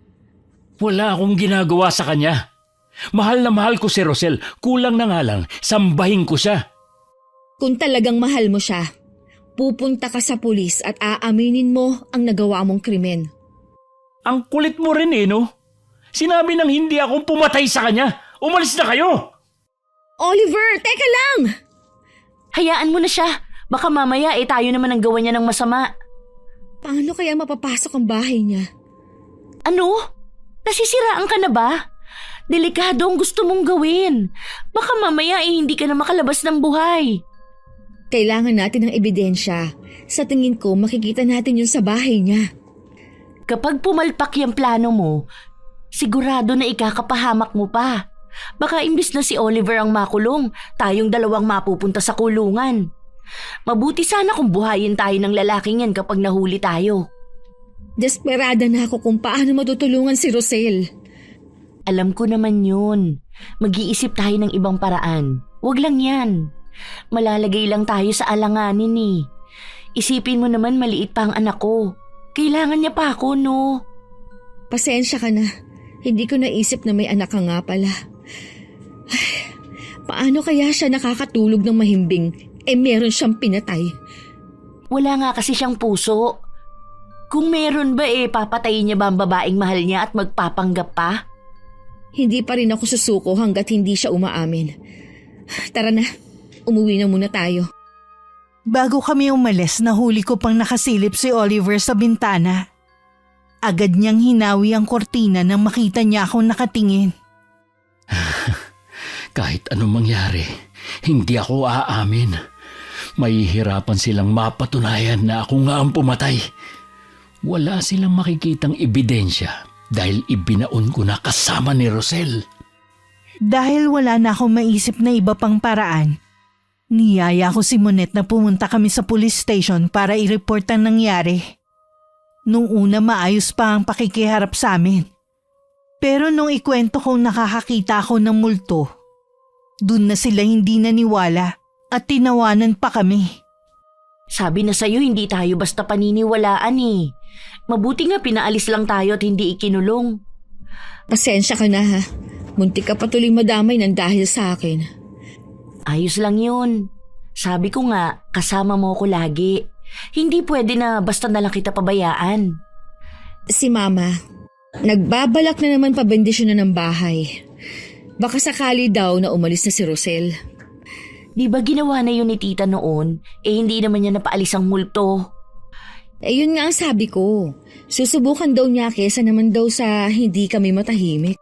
Wala akong ginagawa sa kanya. Mahal na mahal ko si Rosel. Kulang na nga lang, sambahin ko siya. Kung talagang mahal mo siya, pupunta ka sa pulis at aaminin mo ang nagawa mong krimen. Ang kulit mo rin eh, no? Sinabi nang hindi akong pumatay sa kanya. Umalis na kayo! Oliver, teka lang! Hayaan mo na siya. Baka mamaya tayo naman ang gawa niya ng masama. Paano kaya mapapasok ang bahay niya? Ano? Nasisiraan ka na ba? Delikado ang gusto mong gawin. Baka mamaya hindi ka na makalabas ng buhay. Kailangan natin ng ebidensya. Sa tingin ko, makikita natin yun sa bahay niya. Kapag pumalpak yung plano mo, sigurado na ikakapahamak mo pa. Baka imbis na si Oliver ang makulong, tayong dalawang mapupunta sa kulungan. Mabuti sana kung buhayin tayo ng lalaking yan kapag nahuli tayo. Desperada na ako kung paano matutulungan si Rosel. Alam ko naman yun. Mag-iisip tayo ng ibang paraan. Wag lang yan. Malalagay lang tayo sa alanganin eh. Isipin mo naman maliit pa ang anak ko. Kailangan niya pa ako, no? Pasensya ka na. Hindi ko naisip na may anak ka nga pala. Paano kaya siya nakakatulog ng mahimbing? Meron siyang pinatay. Wala nga kasi siyang puso. Kung meron ba papatayin niya ba ang babaeng mahal niya at magpapanggap pa? Hindi pa rin ako susuko hanggat hindi siya umaamin. Tara na, umuwi na muna tayo. Bago kami umalis, nahuli ko pang nakasilip si Oliver sa bintana. Agad niyang hinawi ang kortina nang makita niya akong nakatingin. Kahit anong mangyari, hindi ako aamin. Mahihirapan silang mapatunayan na ako nga ang pumatay. Wala silang makikitang ebidensya dahil ibinaon ko na kasama ni Rosel. Dahil wala na akong maisip na iba pang paraan, niyaya ko si Monet na pumunta kami sa police station para i-report ang nangyari. Nung una maayos pa ang pakikiharap sa amin. Pero nung ikwento kong nakakakita ako ng multo, dun na sila hindi naniwala at tinawanan pa kami. Sabi na sa'yo hindi tayo basta paniniwalaan eh. Mabuti nga pinaalis lang tayo at hindi ikinulong. Pasensya ka na ha. Muntik ka patuloy madamay ng dahil sa akin. Ayos lang yun. Sabi ko nga, kasama mo ko lagi. Hindi pwede na basta nalang kita pabayaan. Si Mama, nagbabalak na naman pabendisyon na ng bahay. Baka sakali daw na umalis na si Rosel. Di ba ginawa na yun ni tita noon? Hindi naman niya napaalis ang multo. Yun nga ang sabi ko. Susubukan daw niya kesa naman daw sa hindi kami matahimik.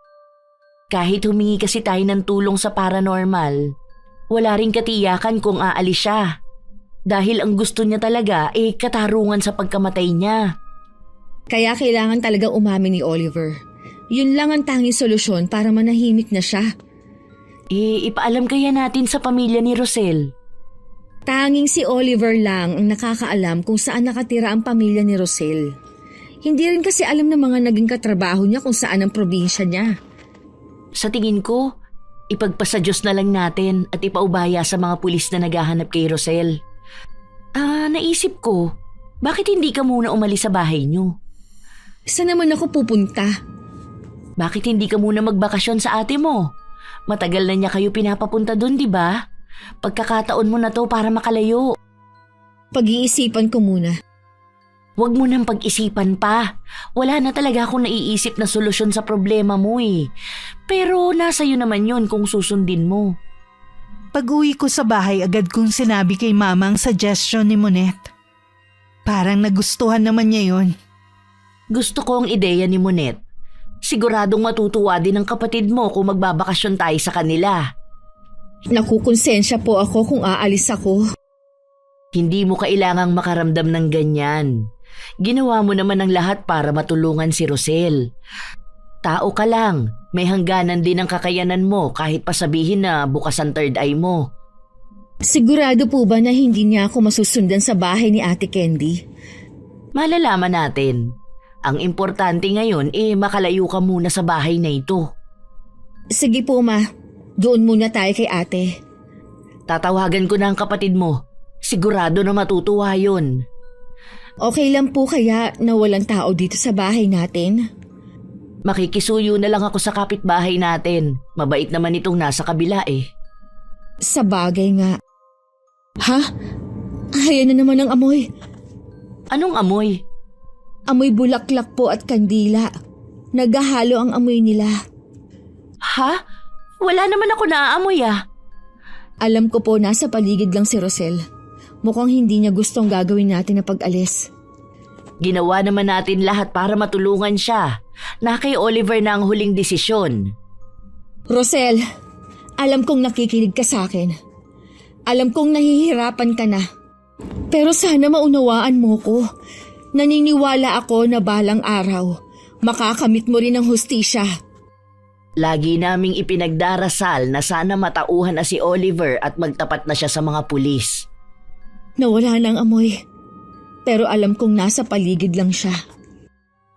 Kahit humingi kasi tayo ng tulong sa paranormal, wala ring katiyakan kung aalis siya. Dahil ang gusto niya talaga katarungan sa pagkamatay niya. Kaya kailangan talagang umamin ni Oliver. Yun lang ang tanging solusyon para manahimik na siya. Ipaalam kaya natin sa pamilya ni Rosel. Tanging si Oliver lang ang nakakaalam kung saan nakatira ang pamilya ni Rosel. Hindi rin kasi alam ng mga naging katrabaho niya kung saan ang probinsya niya. Sa tingin ko, ipagpasa Diyos na lang natin at ipaubaya sa mga pulis na naghahanap kay Rosel. Naisip ko, bakit hindi ka muna umalis sa bahay niyo? Saan naman ako pupunta? Bakit hindi ka muna magbakasyon sa ate mo? Matagal na niya kayo pinapapunta doon, di ba? Pagkakataon mo na to para makalayo. Pag-iisipan ko muna. Huwag mo nang pag-isipan pa. Wala na talaga akong naiisip na solusyon sa problema mo eh. Pero nasa iyo naman yun kung susundin mo. Pag-uwi ko sa bahay, agad kong sinabi kay Mama ang suggestion ni Monet. Parang nagustuhan naman niya yun. Gusto ko ang ideya ni Monet. Siguradong matutuwa din ang kapatid mo kung magbabakasyon tayo sa kanila. Nakukonsensya po ako kung aalis ako. Hindi mo kailangang makaramdam ng ganyan. Ginawa mo naman ang lahat para matulungan si Rosel. Tao ka lang. May hangganan din ang kakayanan mo kahit pa sabihin na bukas ang third eye mo. Sigurado po ba na hindi niya ako masusundan sa bahay ni Ate Candy? Malalaman natin. Ang importante ngayon makalayo ka muna sa bahay na ito. Sige po ma, doon muna tayo kay ate. Tatawagan ko na ang kapatid mo. Sigurado na matutuwa yun. Okay lang po kaya na walang tao dito sa bahay natin? Makikisuyo na lang ako sa kapitbahay natin. Mabait naman itong nasa kabila eh. Sa bagay nga. Ha? Ayan na naman ang amoy. Anong amoy? Amoy bulaklak po at kandila. Naghahalo ang amoy nila. Ha? Wala naman ako naaamoy ah. Alam ko po nasa paligid lang si Rosel. Mukhang hindi niya gustong gagawin natin na pag-alis. Ginawa naman natin lahat para matulungan siya. Na kay Oliver na ang huling desisyon. Rosel, alam kong nakikinig ka sa akin. Alam kong nahihirapan ka na. Pero sana maunawaan mo ko. Naniniwala ako na balang araw, makakamit mo rin ang hustisya. Lagi naming ipinagdarasal na sana matauhan na si Oliver at magtapat na siya sa mga pulis. Nawala ng amoy. Pero alam kong nasa paligid lang siya.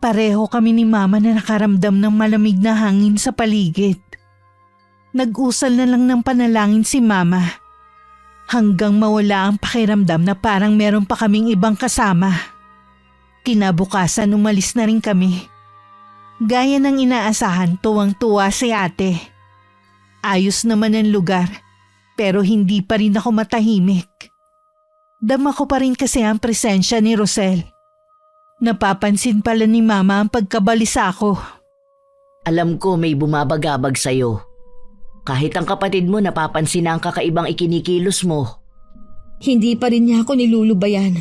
Pareho kami ni Mama na nakaramdam ng malamig na hangin sa paligid. Nag-usal na lang ng panalangin si Mama. Hanggang mawala ang pakiramdam na parang meron pa kaming ibang kasama. Kinabukasan umalis na rin kami. Gaya ng inaasahan, tuwang-tuwa si ate. Ayos naman ang lugar, pero hindi pa rin ako matahimik. Dama ko pa rin kasi ang presensya ni Rosel. Napapansin pala ni Mama ang pagkabalisa ko. Alam ko may bumabagabag sa'yo. Kahit ang kapatid mo napapansin na ang kakaibang ikinikilos mo. Hindi pa rin niya ako nilulubayan.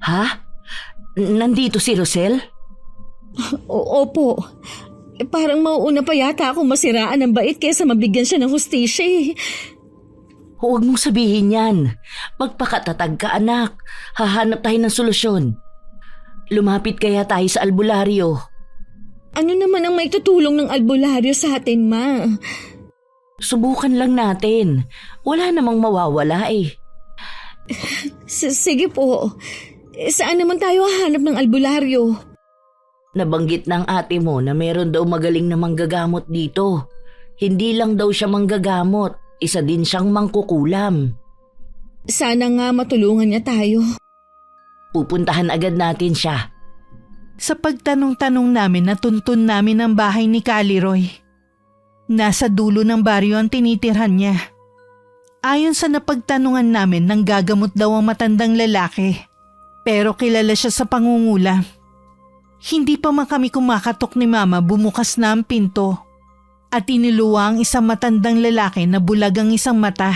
Ha? Nandito si Rosel? Opo. Parang mauuna pa yata akong masiraan ng bait kaysa mabigyan siya ng hustisya eh. Huwag mong sabihin yan. Magpakatatag ka anak. Hahanap tayo ng solusyon. Lumapit kaya tayo sa albularyo. Ano naman ang may tutulong ng albularyo sa atin, Ma? Subukan lang natin. Wala namang mawawala eh. Sige po. Saan naman tayo hahanap ng albularyo? Nabanggit ng ate mo na meron daw magaling na manggagamot dito. Hindi lang daw siya manggagamot. Isa din siyang mangkukulam. Sana nga matulungan niya tayo. Pupuntahan agad natin siya. Sa pagtanong-tanong namin natuntun namin ang bahay ni Caliroy. Nasa dulo ng baryo ang tinitirhan niya. Ayon sa napagtanungan namin, nanggagamot daw ang matandang lalaki. Pero kilala siya sa pangungula. Hindi pa man kami kumakatok ni Mama, bumukas na ang pinto. At iniluwa ang isang matandang lalaki na bulag ang isang mata.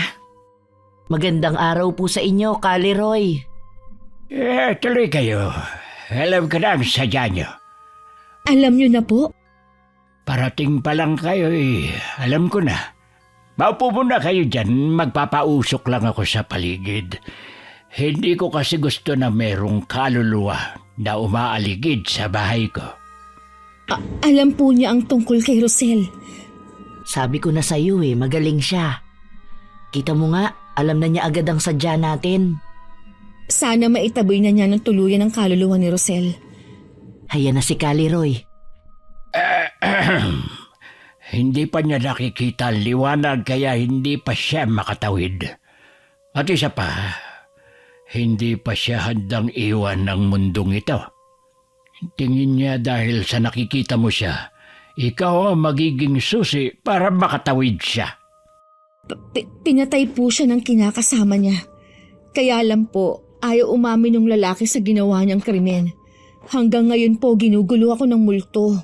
Magandang araw po sa inyo, Caliroy. Tuloy kayo. Alam ko na ang sadya nyo. Alam niyo na po? Parating pa lang kayo eh. Alam ko na. Maupo muna kayo dyan. Magpapausok lang ako sa paligid. Hindi ko kasi gusto na merong kaluluwa na umaaligid sa bahay ko. Alam po niya ang tungkol kay Rosel. Sabi ko na sa'yo magaling siya. Kita mo nga, alam na niya agad ang sadya natin. Sana maitaboy na niya ng tuluyan ang kaluluwa ni Rosel. Haya na si Caliroy. Hindi pa niya nakikita ang liwanag kaya hindi pa siya makatawid. At isa pa, hindi pa siya handang iwan ng mundong ito. Tingin niya dahil sa nakikita mo siya, ikaw ang magiging susi para makatawid siya. Pinatay po siya ng kinakasama niya. Kaya lang po, ayaw umamin ng lalaki sa ginawa niyang krimen. Hanggang ngayon po ginugulo ako ng multo.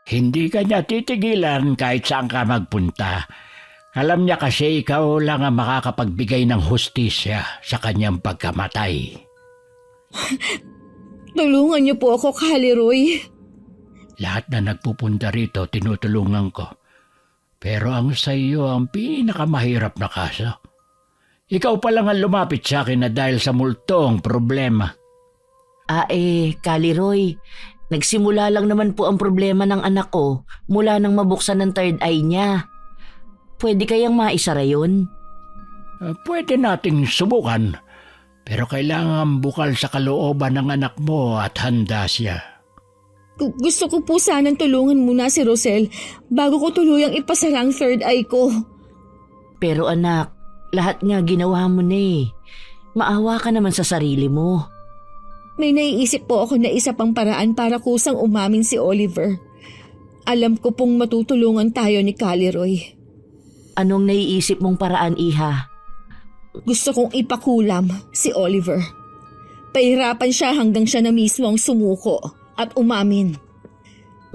Hindi ka niya titigilan kahit saan ka magpunta. Alam niya kasi ikaw lang ang makakapagbigay ng hustisya sa kanyang pagkamatay. Tulungan niyo po ako, Caliroy. Lahat na nagpupunta rito tinutulungan ko. Pero ang sa iyo ang pinakamahirap na kaso. Ikaw pa lang ang lumapit sa akin na dahil sa multong problema. Caliroy, Nagsimula lang naman po ang problema ng anak ko mula nang mabuksan ng third eye niya. Pwede kayang maisara yun? Pwede nating subukan, pero kailangan bukal sa kalooban ng anak mo at handa siya. Gusto ko po sanang tulungan muna si Rosel bago ko tuluyang ipasara ang third eye ko. Pero anak, lahat nga ginawa mo na eh. Maawa ka naman sa sarili mo. May naiisip po ako na isa pang paraan para kusang umamin si Oliver. Alam ko pong matutulungan tayo ni Caliroy. Anong naiisip mong paraan, iha? Gusto kong ipakulam si Oliver. Pahirapan siya hanggang siya na mismo ang sumuko at umamin.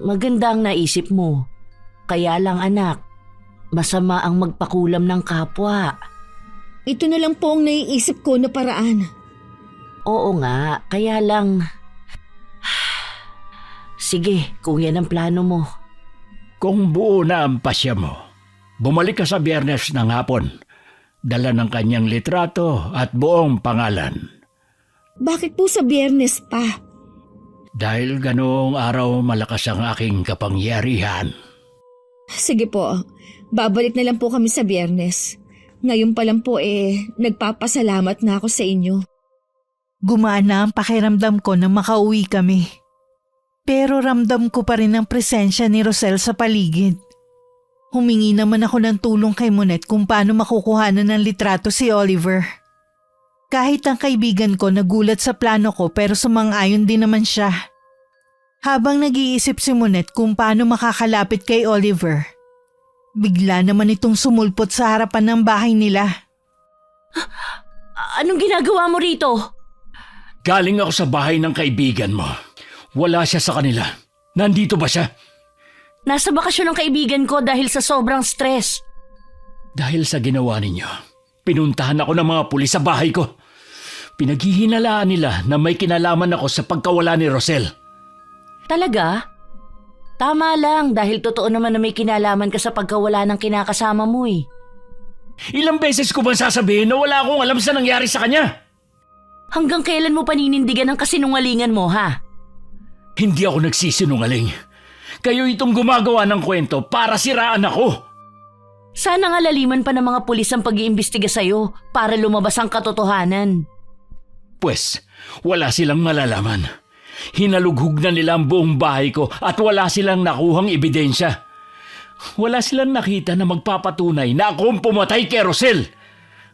Maganda ang naisip mo. Kaya lang anak, masama ang magpakulam ng kapwa. Ito na lang po ang naiisip ko na paraan. Oo nga, kaya lang... Sige, kung yan ang plano mo. Kung buo na ang pasya mo, bumalik ka sa Biyernes ng hapon. Dala ng kanyang litrato at buong pangalan. Bakit po sa Biyernes pa? Dahil ganoong araw malakas ang aking kapangyarihan. Sige po, babalik na lang po kami sa Biyernes. Ngayon pa lang po nagpapasalamat na ako sa inyo. Gumana ang pakiramdam ko na makauwi kami. Pero ramdam ko pa rin ang presensya ni Rosel sa paligid. Humingi naman ako ng tulong kay Monet kung paano makukuhanan ng litrato si Oliver. Kahit ang kaibigan ko nagulat sa plano ko pero sumang-ayon din naman siya. Habang nag-iisip si Monet kung paano makakalapit kay Oliver, bigla naman itong sumulpot sa harapan ng bahay nila. Anong ginagawa mo rito? Galing ako sa bahay ng kaibigan mo. Wala siya sa kanila. Nandito ba siya? Nasa bakasyon ng kaibigan ko dahil sa sobrang stress. Dahil sa ginawa ninyo, pinuntahan ako ng mga pulis sa bahay ko. Pinaghihinalaan nila na may kinalaman ako sa pagkawala ni Rosel. Talaga? Tama lang dahil totoo naman na may kinalaman ka sa pagkawala ng kinakasama mo eh. Ilang beses ko bang sasabihin na wala akong alam sa nangyari sa kanya? Hanggang kailan mo paninindigan ang kasinungalingan mo ha? Hindi ako nagsisinungaling. Kayo itong gumagawa ng kwento para siraan ako. Sana nga laliman pa ng mga pulis ang pag-iimbestiga sa'yo para lumabas ang katotohanan. Pwes, wala silang malalaman. Hinalughog na nila ang buong bahay ko at wala silang nakuhang ebidensya. Wala silang nakita na magpapatunay na ako ang pumatay kay Rosel.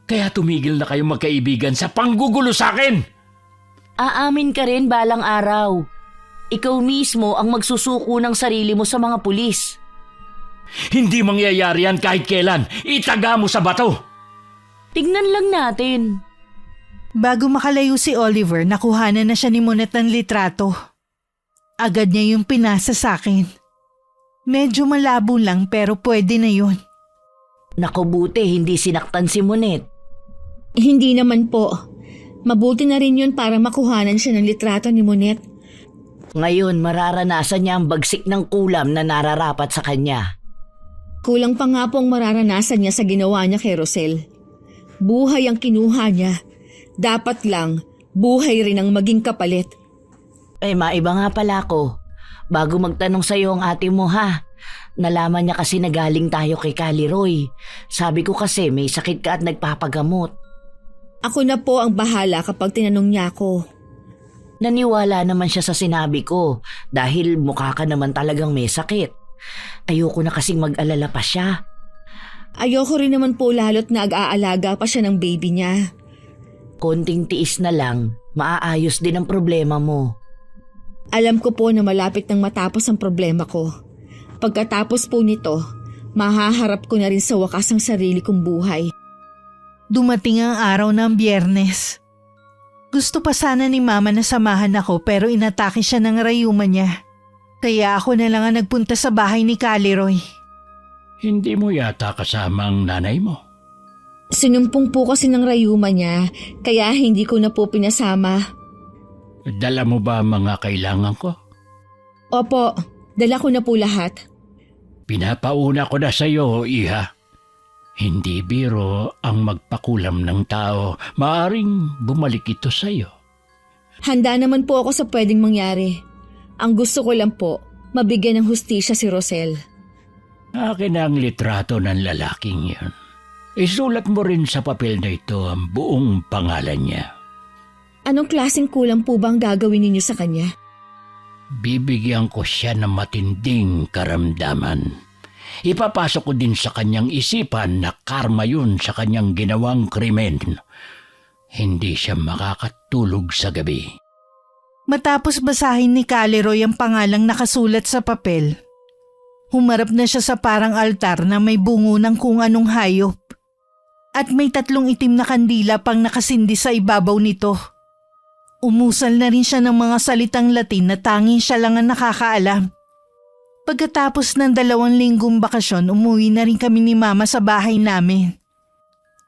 Kaya tumigil na kayong magkaibigan sa panggugulo sa akin. Aamin ka rin balang araw. Ikaw mismo ang magsusuko ng sarili mo sa mga pulis. Hindi mangyayari yan kahit kailan. Itaga mo sa bato. Tignan lang natin. Bago makalayo si Oliver, nakuhanan na siya ni Monet ng litrato. Agad niya yung pinasa sa akin. Medyo malabo lang pero pwede na yun. Naku buti hindi sinaktan si Monet. Hindi naman po. Mabuti na rin yun para makuhanan siya ng litrato ni Monet. Ngayon mararanasan niya ang bagsik ng kulam na nararapat sa kanya. Kulang pa nga po ang mararanasan niya sa ginawa niya kay Rosel. Buhay ang kinuha niya. Dapat lang, buhay rin ang maging kapalit. Maiba nga pala ko. Bago magtanong sa'yo ang ate mo ha. Nalaman niya kasi na galing tayo kay Caliroy. Sabi ko kasi may sakit ka at nagpapagamot. Ako na po ang bahala kapag tinanong niya ako. Naniwala naman siya sa sinabi ko dahil mukha ka naman talagang may sakit. Ayoko na kasing mag-alala pa siya. Ayoko rin naman po lalo't nag-aalaga pa siya ng baby niya. Konting tiis na lang, maaayos din ang problema mo. Alam ko po na malapit nang matapos ang problema ko. Pagkatapos po nito, mahaharap ko na rin sa wakas ang sarili kong buhay. Dumating ang araw ng Biyernes. Gusto pa sana ni Mama na samahan ako pero inatake siya ng rayuma niya. Kaya ako na lang ang nagpunta sa bahay ni Caliroy. Hindi mo yata kasama ang nanay mo. Sinumpong po kasi ng rayuma niya, kaya hindi ko na po pinasama. Dala mo ba ang mga kailangan ko? Opo, dala ko na po lahat. Pinapauna ko na sa iyo, iha. Hindi biro ang magpakulam ng tao. Maaring bumalik ito sa iyo. Handa naman po ako sa pwedeng mangyari. Ang gusto ko lang po, mabigyan ng hustisya si Rosel. Akin ang litrato ng lalaking yun. Isulat mo rin sa papel na ito ang buong pangalan niya. Anong klaseng kulang po ba ang gagawin ninyo sa kanya? Bibigyan ko siya ng matinding karamdaman. Ipapasok ko din sa kanyang isipan na karma yun sa kanyang ginawang krimen. Hindi siya makakatulog sa gabi. Matapos basahin ni Caleroy ang pangalang nakasulat sa papel, humarap na siya sa parang altar na may bungo ng kung anong hayop. At may 3 itim na kandila pang nakasindi sa ibabaw nito. Umusal na rin siya ng mga salitang Latin na tanging siya lang ang nakakaalam. Pagkatapos ng 2 linggong bakasyon, umuwi na rin kami ni Mama sa bahay namin.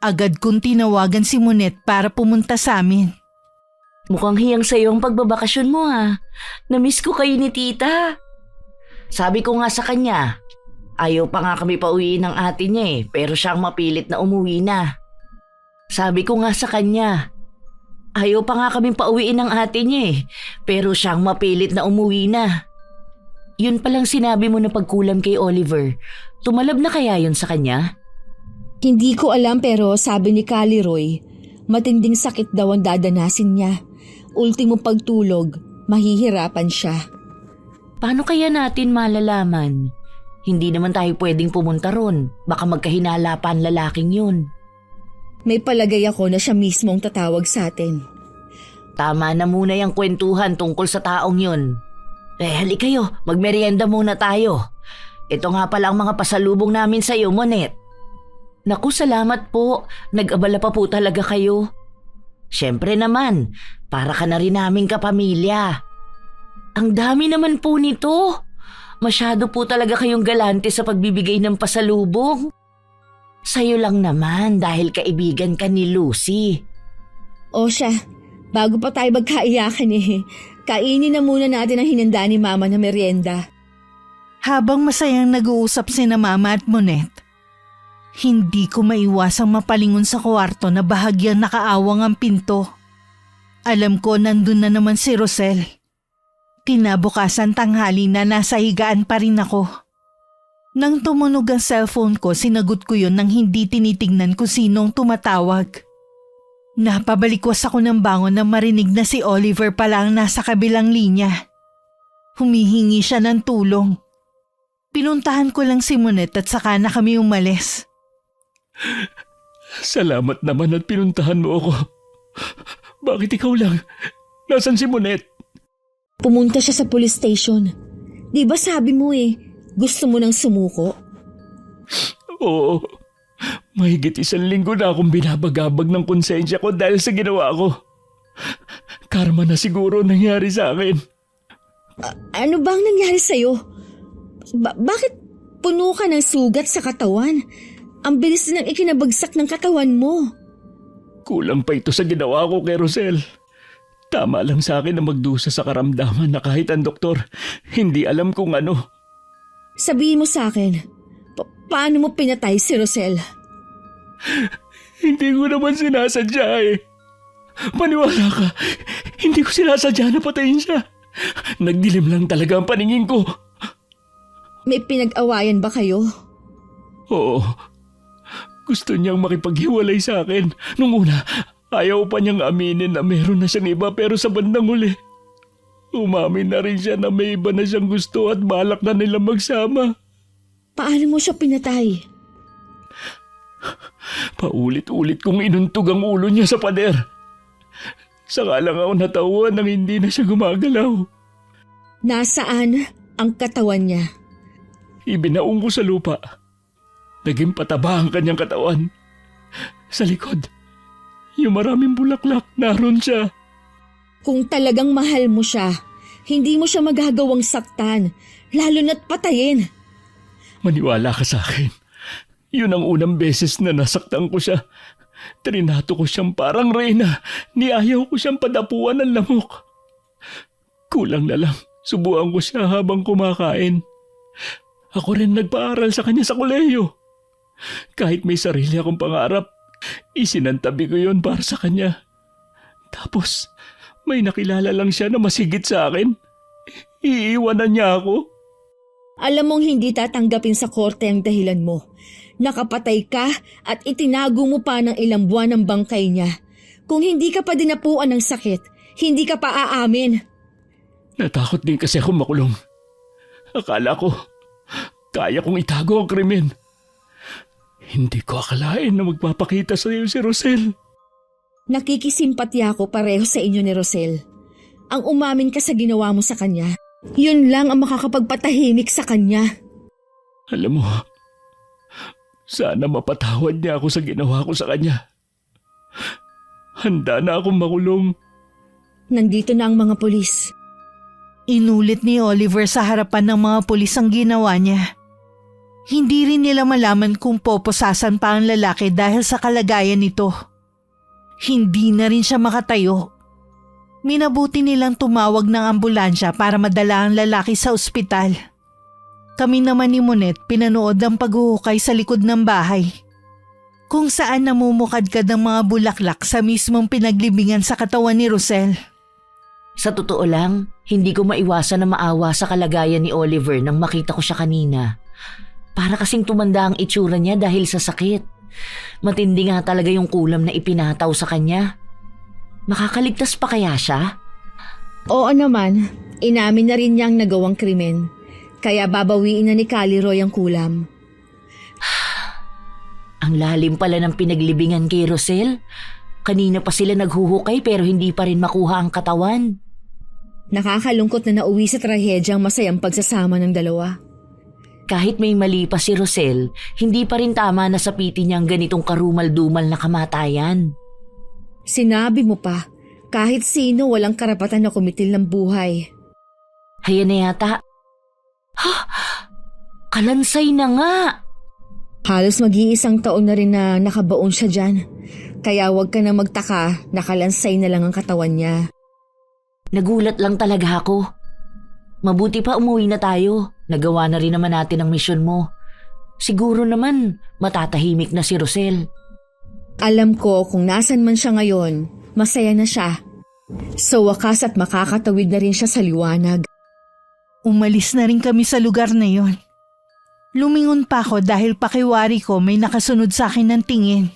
Agad kong tinawagan si Monet para pumunta sa amin. Mukhang hiyang sa'yo ang pagbabakasyon mo ha. Namiss ko kayo ni tita. Sabi ko nga sa kanya, ayaw pa nga kami pauwiin ng ate niya pero siyang mapilit na umuwi na. Sabi ko nga sa kanya, ayaw pa nga kaming pauwiin ng ate niya pero siyang mapilit na umuwi na. Yun palang sinabi mo na pagkulam kay Oliver, tumalab na kaya yun sa kanya? Hindi ko alam pero sabi ni Caleroy, matinding sakit daw ang dadanasin niya. Ultimo pagtulog, mahihirapan siya. Paano kaya natin malalaman? Hindi naman tayo pwedeng pumunta ron. Baka magkahinala pa ang lalaking yun. May palagay ako na siya mismo ang tatawag sa atin. Tama na muna yung kwentuhan tungkol sa taong yun. Hali kayo, magmerienda muna tayo. Ito nga pala ang mga pasalubong namin sa iyo, Monet. Naku, salamat po. Nag-abala pa po talaga kayo. Siyempre naman, para ka na rin naming kapamilya. Ang dami naman po nito. Masyado po talaga kayong galante sa pagbibigay ng pasalubong. Sa'yo lang naman dahil kaibigan ka ni Lucy. O siya, bago pa tayo magkaiyakan kainin na muna natin ang hinanda ni Mama na merienda. Habang masayang nag-uusap sina Mama at Monet, hindi ko maiwasang mapalingon sa kwarto na bahagyang nakaawang ang pinto. Alam ko nandun na naman si Rosel. Kinabukasan tanghali na nasa higaan pa rin ako. Nang tumunog ang cellphone ko, sinagot ko yun nang hindi tinitingnan kung sinong tumatawag. Napabalikwas ako ng bangon nang marinig na si Oliver pala ang nasa kabilang linya. Humihingi siya ng tulong. Pinuntahan ko lang si Monet at saka na kami umalis. Salamat naman at pinuntahan mo ako. Bakit ikaw lang? Nasaan si Monet? Pumunta siya sa police station. Di ba sabi mo gusto mo nang sumuko? Oo. Mahigit 1 linggo na akong binabagabag ng konsensya ko dahil sa ginawa ko. Karma na siguro nangyari sa akin. Ano bang nangyari sa'yo? Bakit puno ka ng sugat sa katawan? Ang bilis nang ikinabagsak ng katawan mo. Kulang pa ito sa ginawa ko kay Rosel. Tama lang sa akin na magdusa sa karamdaman na kahit ang doktor, hindi alam kung ano. Sabihin mo sa akin, paano mo pinatay si Rosel? Hindi ko naman sinasadya Paniwala ka, hindi ko sinasadya na patayin siya. Nagdilim lang talaga ang paningin ko. May pinag-awayan ba kayo? Oo. Gusto niyang makipaghiwalay sa akin. Nung una, ayaw pa niyang aminin na meron na siyang iba pero sa bandang huli, umamin na rin siya na may iba na siyang gusto at balak na nila magsama. Paano mo siya pinatay? Paulit-ulit kong inuntog ang ulo niya sa pader. Saka lang ako natauhan nang hindi na siya gumagalaw. Nasaan ang katawan niya? Ibinaong ko sa lupa. Naging pataba ang kanyang katawan. Sa likod, yung maraming bulaklak, naroon siya. Kung talagang mahal mo siya, hindi mo siya magagawang saktan, lalo na't patayin. Maniwala ka sa akin. Yun ang unang beses na nasaktan ko siya. Trinato ko siyang parang reyna. Niayaw ko siyang padapuan ng lamok. Kulang na lang, subuan ko siya habang kumakain. Ako rin nagpaaral sa kanya sa kolehiyo. Kahit may sarili akong pangarap, isinantabi ko yun para sa kanya. Tapos, may nakilala lang siya na masigit sa akin. Iiwanan niya ako? Alam mong hindi tatanggapin sa korte ang dahilan mo. Nakapatay ka at itinago mo pa ng ilang buwan ang bangkay niya. Kung hindi ka pa dinapuan ng sakit, hindi ka pa aamin. Natakot din kasi ako makulong. Akala ko, kaya kong itago ang krimen. Hindi ko akalain na magpapakita sa iyo si Rosel. Nakikisimpatya ako pareho sa inyo ni Rosel. Ang umamin ka sa ginawa mo sa kanya, yun lang ang makakapagpatahimik sa kanya. Alam mo, sana mapatawad niya ako sa ginawa ko sa kanya. Handa na akong makulong. Nandito na ang mga pulis. Inulit ni Oliver sa harapan ng mga pulis ang ginawa niya. Hindi rin nila malaman kung poposasan pa ang lalaki dahil sa kalagayan nito. Hindi na rin siya makatayo. Minabuti nilang tumawag ng ambulansya para madala ang lalaki sa ospital. Kami naman ni Monet pinanood ang paghuhukay sa likod ng bahay. Kung saan namumukadkad ng mga bulaklak sa mismong pinaglibingan sa katawan ni Rosel. Sa totoo lang, hindi ko maiwasan na maawa sa kalagayan ni Oliver nang makita ko siya kanina. Para kasing tumanda ang itsura niya dahil sa sakit. Matindi nga talaga yung kulam na ipinataw sa kanya. Makakaligtas pa kaya siya? Oo naman, inamin na rin niyang nagawang krimen. Kaya babawiin na ni Caliroy ang kulam. Ang lalim pala ng pinaglibingan kay Rosel. Kanina pa sila naghuhukay pero hindi pa rin makuha ang katawan. Nakakalungkot na nauwi sa trahedyang masayang pagsasama ng dalawa. Kahit may mali pa si Rosel, hindi pa rin tama na sapitin niya ang ganitong karumal-dumal na kamatayan. Sinabi mo pa, kahit sino walang karapatan na kumitil ng buhay. Hayan na yata. Kalansay na nga! Halos mag-iisang taon na rin na nakabaon siya dyan. Kaya huwag ka na magtaka, nakalansay na lang ang katawan niya. Nagulat lang talaga ako. Mabuti pa umuwi na tayo. Nagawa na rin naman natin ang misyon mo. Siguro naman matatahimik na si Rosel. Alam ko kung nasan man siya ngayon, masaya na siya. Sa wakas at makakatawid na rin siya sa liwanag. Umalis na rin kami sa lugar na yon. Lumingon pa ako dahil pakiwari ko may nakasunod sa akin ng tingin.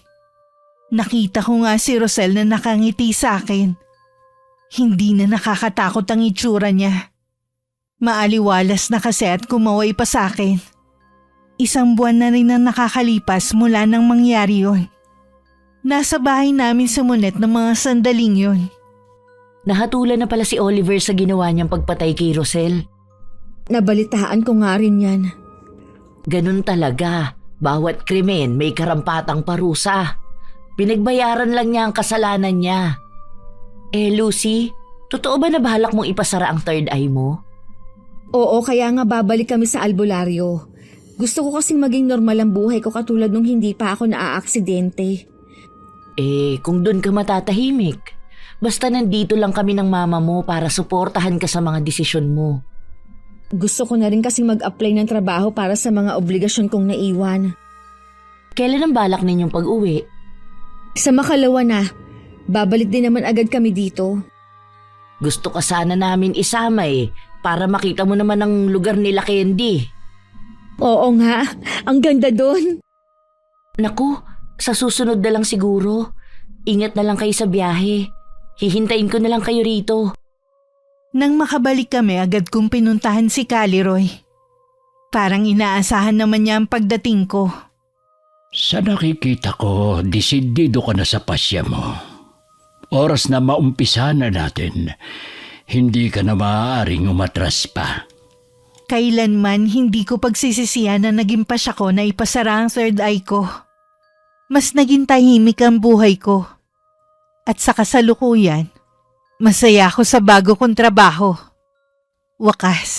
Nakita ko nga si Rosel na nakangiti sa akin. Hindi na nakakatakot ang itsura niya. Maaliwalas na kasi at kumaway pa sa akin. 1 buwan na rin ang nakakalipas mula nang mangyari yon. Nasa bahay namin sa Monet ng mga sandaling yon. Nahatulan na pala si Oliver sa ginawa niyang pagpatay kay Rosel. Nabalitaan ko nga rin yan. Ganun talaga. Bawat krimen may karampatang parusa. Pinagbayaran lang niya ang kasalanan niya. Lucy, totoo ba na balak mong ipasara ang third eye mo? Oo, kaya nga babalik kami sa albularyo. Gusto ko kasing maging normal ang buhay ko katulad nung hindi pa ako naaaksidente. Kung dun ka matatahimik. Basta nandito lang kami ng mama mo para suportahan ka sa mga desisyon mo. Gusto ko na rin kasing mag-apply ng trabaho para sa mga obligasyon kong naiwan. Kailan ang balak ninyong pag-uwi? Sa makalawa na, babalik din naman agad kami dito. Gusto ka sana namin isama para makita mo naman ang lugar nila Candy. Oo nga, ang ganda doon. Naku, sa susunod na lang siguro. Ingat na lang kayo sa biyahe. Hihintayin ko na lang kayo rito. Nang makabalik kami agad kong pinuntahan si Caliroy. Parang inaasahan naman niya ang pagdating ko. Sa nakikita ko, desidido ka na sa pasya mo. Oras na maumpisa na natin, hindi ka na maaaring umatras pa. Kailanman hindi ko pagsisisihan na naging pasya ko na ipasara ang third eye ko. Mas naging tahimik ang buhay ko. At sa kasalukuyan, masaya ako sa bago kong trabaho. Wakas,